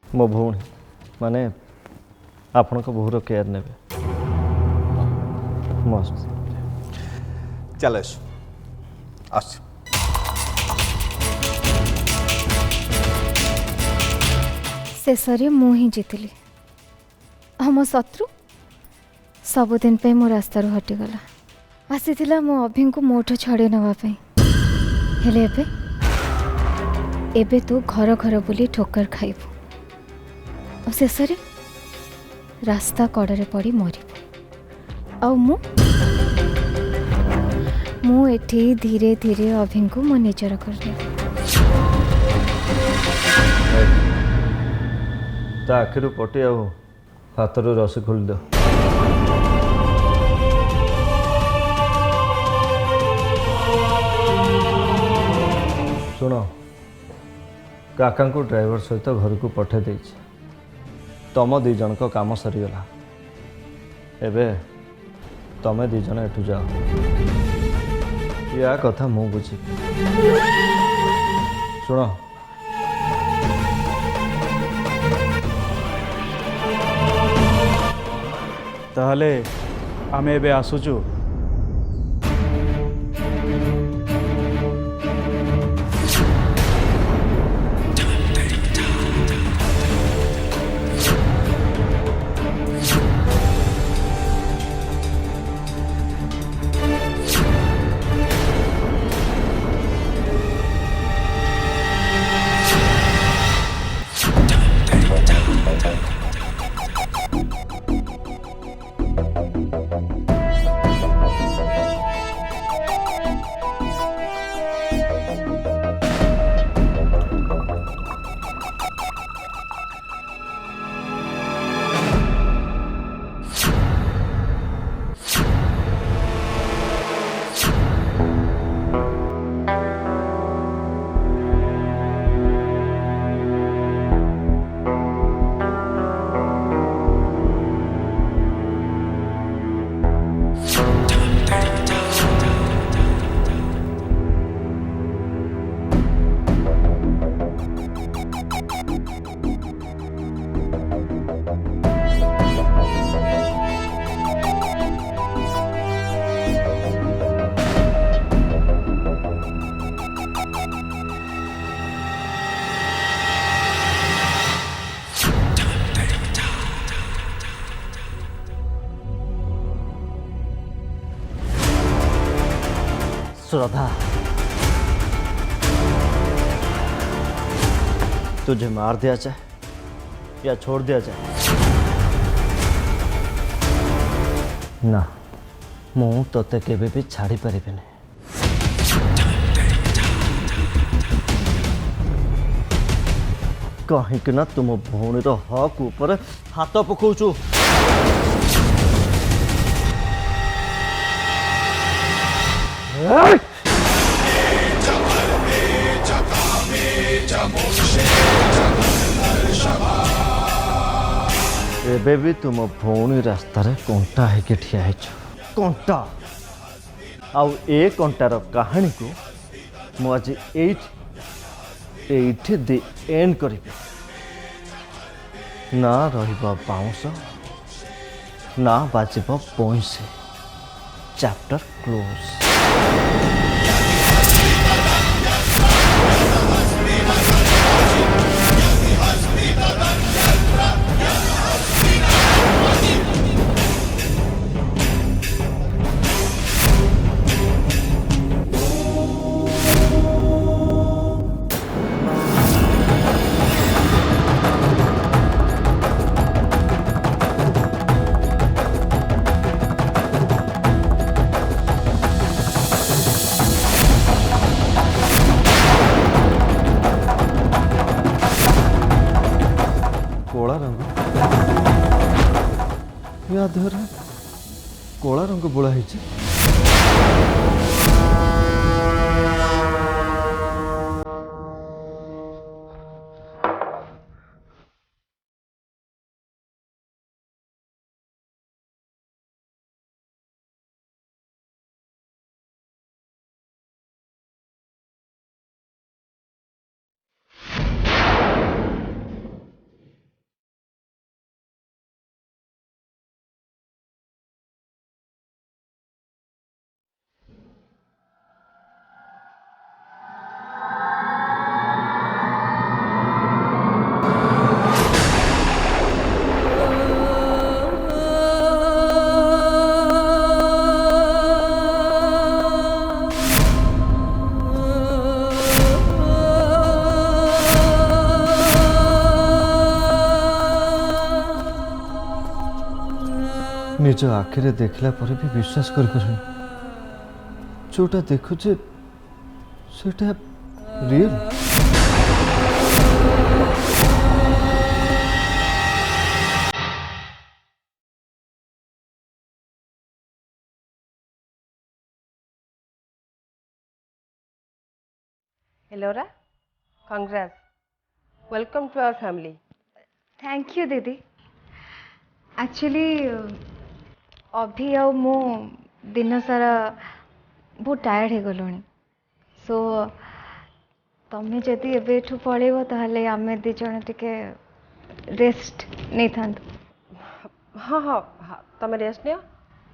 मो भौणी माने आपण को बहुर केयर ने मस्त चल आस शेषे मु ही जीतली मो शत्रु सबुदिन पे मो रास्ता हटिगला आसी मो अभी को मोठू छड़े नापी हेले एबे तू घर घर बुली ठोकर खाइबू और शेषे रास्ता कड़े पड़ी मरबू आउ मु एठी धीरे धीरे अभी को मो निजर कर आखिर पटी आ हाथ रसी खोल दो शुण काका को ड्राइवर सहित घर को पठे तुम दी जन को काम सरीगला एबे तमे दी जन एठू जाओ या कथा मु बुझी शुण ताहले आमे एबे आसुचु। श्रद्धा तुझे मार दिया जाए या छोड़ दिया जाए ना मु तोते केबे भी छाड़ी परिबे नहीं। कहीं ना तुम भौणी हक ऊपर हाथ पकाउछु। एबे भी तुम भौणी रास्तार कंटा है ठिया कंटा आउ ए कंटार कहानी को मुझे एठी दी एंड करी ना रहिबा बाउंस ना बाजिबा पैसे चैप्टर क्लोज। कोला रंग या देहर कोला रंग बोला है। निज आखिरे देखला पर भी विश्वास कर जोटा देखुचे सेटा real. Elora, congrats. Welcome to our family. Thank you दीदी। एक्चुअली अभी आ मु दिन सारा बहुत टायर्ड हो गलुणी सो तमें जदि एबेठू पळेब ताहले आमे दी जण टिके रेस्ट नहीं था। हाँ हाँ हाँ तुम रेस्ट नियो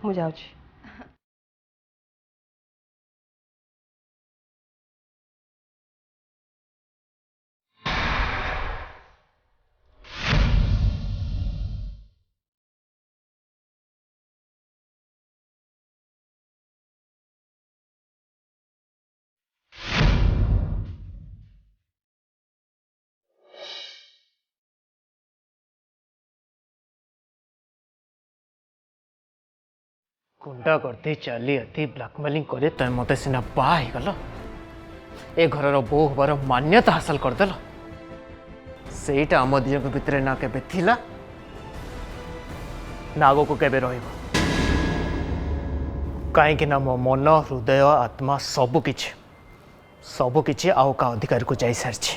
मु जाऊँ। गुंडा करते चली अति ब्लैकमेलिंग करे तुम मत सीना बाहर गल ए घर बो हबार मान्यता हासिल करदेल सेटा आम दिज भितर ना केबे थिला ना आगो को केबे रहिबो कहीं ना मो मन हृदय आत्मा सबकिछि आउ का अधिकार को जाई सारछि।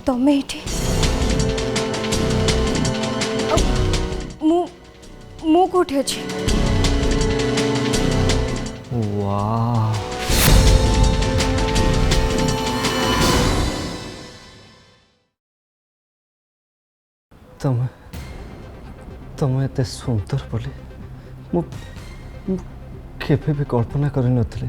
तमें ये मु कोठी अछि वाह तमें एते सुंदर बोली मु केबे भी कल्पना करि नथिले।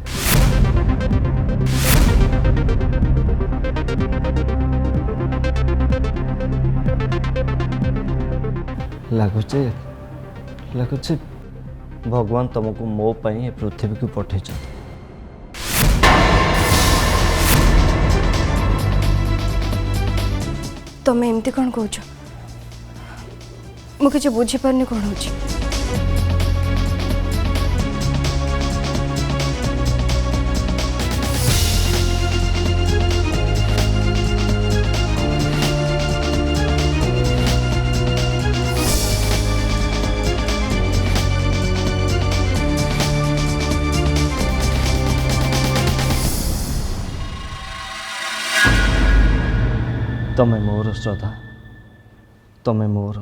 लगुचे भगवान तुमको मो पाई पृथ्वी को पठे। तमें एमती कौन कौच मुझे बुझीपारनी कौन हो। तमें मोर श्रद्धा, तमें मोर।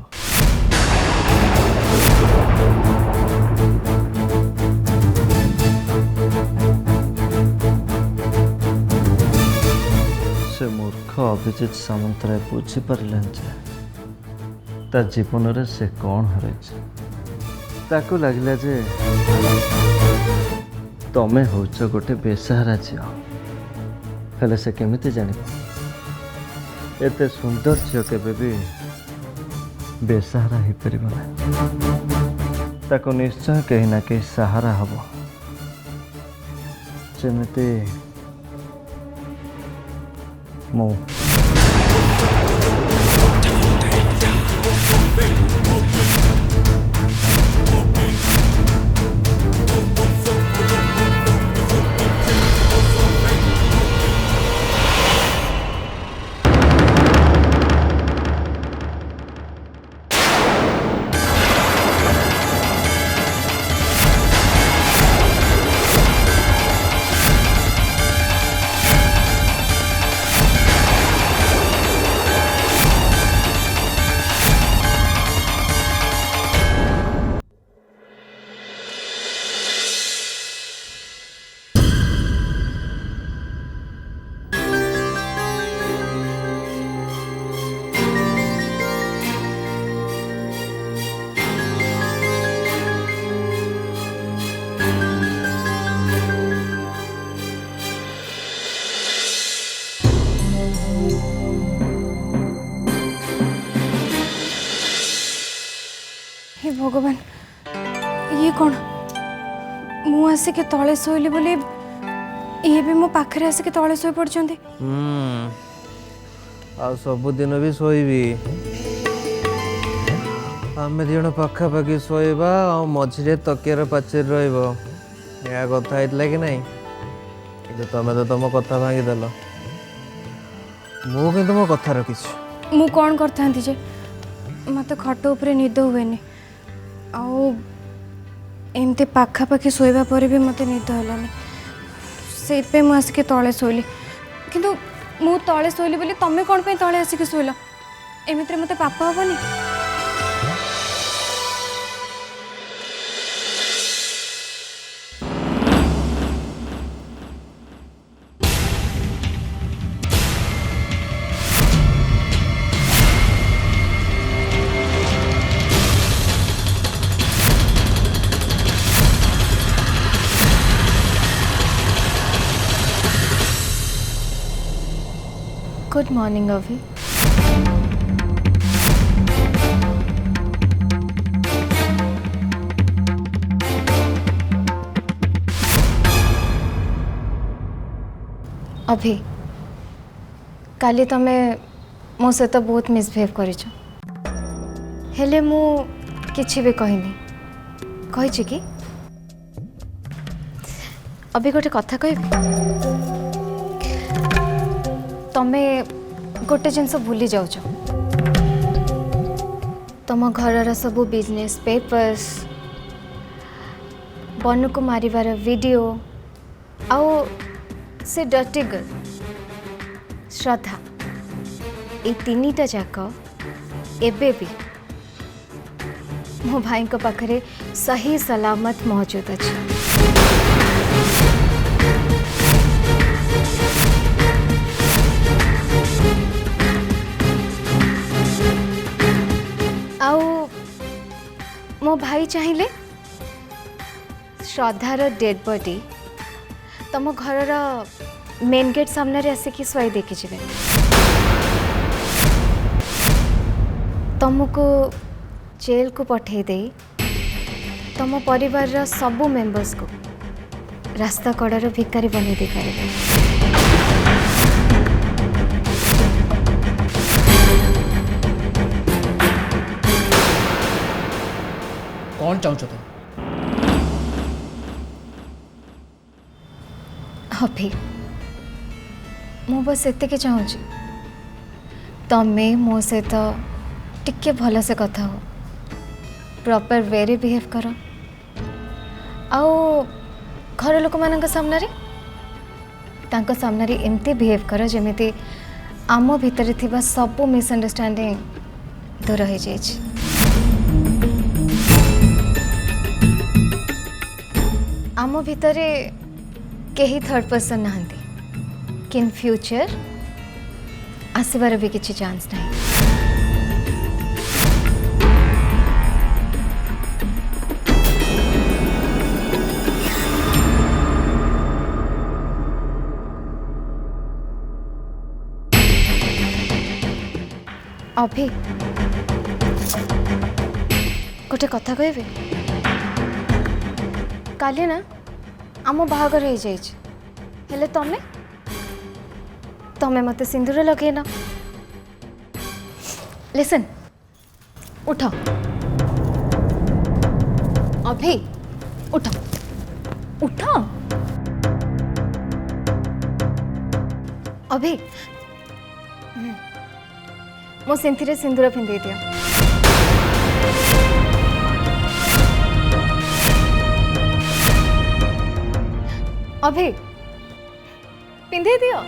से मूर्ख अभिजित सामंतराय बुझीपारे ता जीवन रे से कौन हराई ताकू लगिला जे तमें होच गोटे बेसहारा झील हेले से केमिति जानी एते सुंदर झील केबे भी बेसहारा हो पार ताको निश्चय कहीं ना कहीं सहारा हम जमीती मु हे भगवान ये कौन मु आसिक तले शोली बोली ये भी मो पाखरे आसिक तले शोई पड़छंती। आ सबुदिन भी शोबी आम दिजन पाखापाखि शोबा आ मझे तकियार पाचेरी रहा कथा होता कि नहीं कि तुम तो तुम कथा भांगीदेल मु कि मो कथा रखी मु कौन करता जे मत खट उपरे निद हुए आमती पाखापाखि शोवा पर भी मत निद है से मुझे तले शोली किंतु मु तले शोली बोली तमें कौन पे तले आसिक शोल एमती मत पाप हेनी। गुड मॉर्निंग अभी। अभी काली तमे मो सहित बहुत मिसबिहेव करिछ हेले मु किछि भी कहनी कहिछि कि अभी गोटे कथा कहबी तमे गोटे जिनस भूली जाऊँ तुम घर सबू बिजनेस पेपर्स बनु को मारिबार वीडियो आउ से डर्टी गर्ल श्रद्धा ये तीनटा जाक एबे भी मो भाई को पाखरे सही सलामत मौजूद अच्छे। मो भाई चाहिए श्रद्धार डेड बॉडी तुम घर मेन गेट सामने आसिक शोई देखी जी तुमको जेल को पठे दे तुम परिवार सबू मेंबर्स को रास्ता कड़ार भिकारी बने दे पारे। कौन चाहूच तुम अभी मु बस एतिके चाहूँगी तमें मो सहित टिके भल से कथा हो प्रॉपर वेरी बिहेव कर आओ घर लोक मान सामने तांको सामने एमती बिहेव कर जमीती आम भितर थिबा सबु मिसअंडरस्टैंडिंग दूर हो जाइए। आम भितर कहीं थर्ड पर्सन नहांती कि इन फ्यूचर आसबार भी किसी चांस नहीं। अभी गोटे कथा कहबे काली ना आम बाहागर हो जाइए तमें तमें मत सिंदूर लगेना। लिसन उठ अभी उठ उठ अभी मो सिंथी सिंदूर पिंधे दिया। अभी पिंधे दियो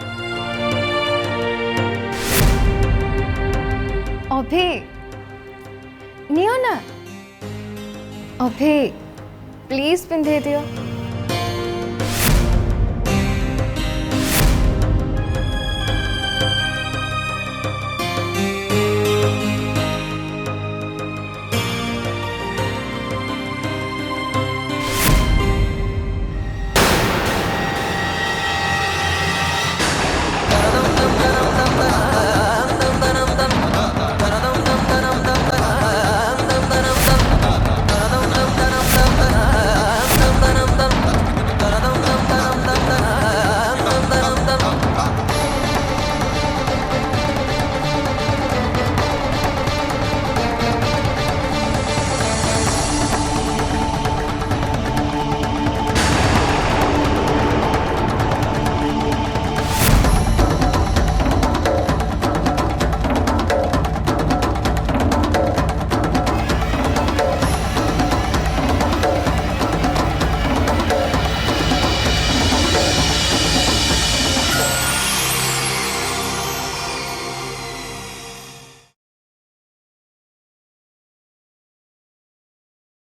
अभी नियो ना अभी प्लीज पिंधे दियो।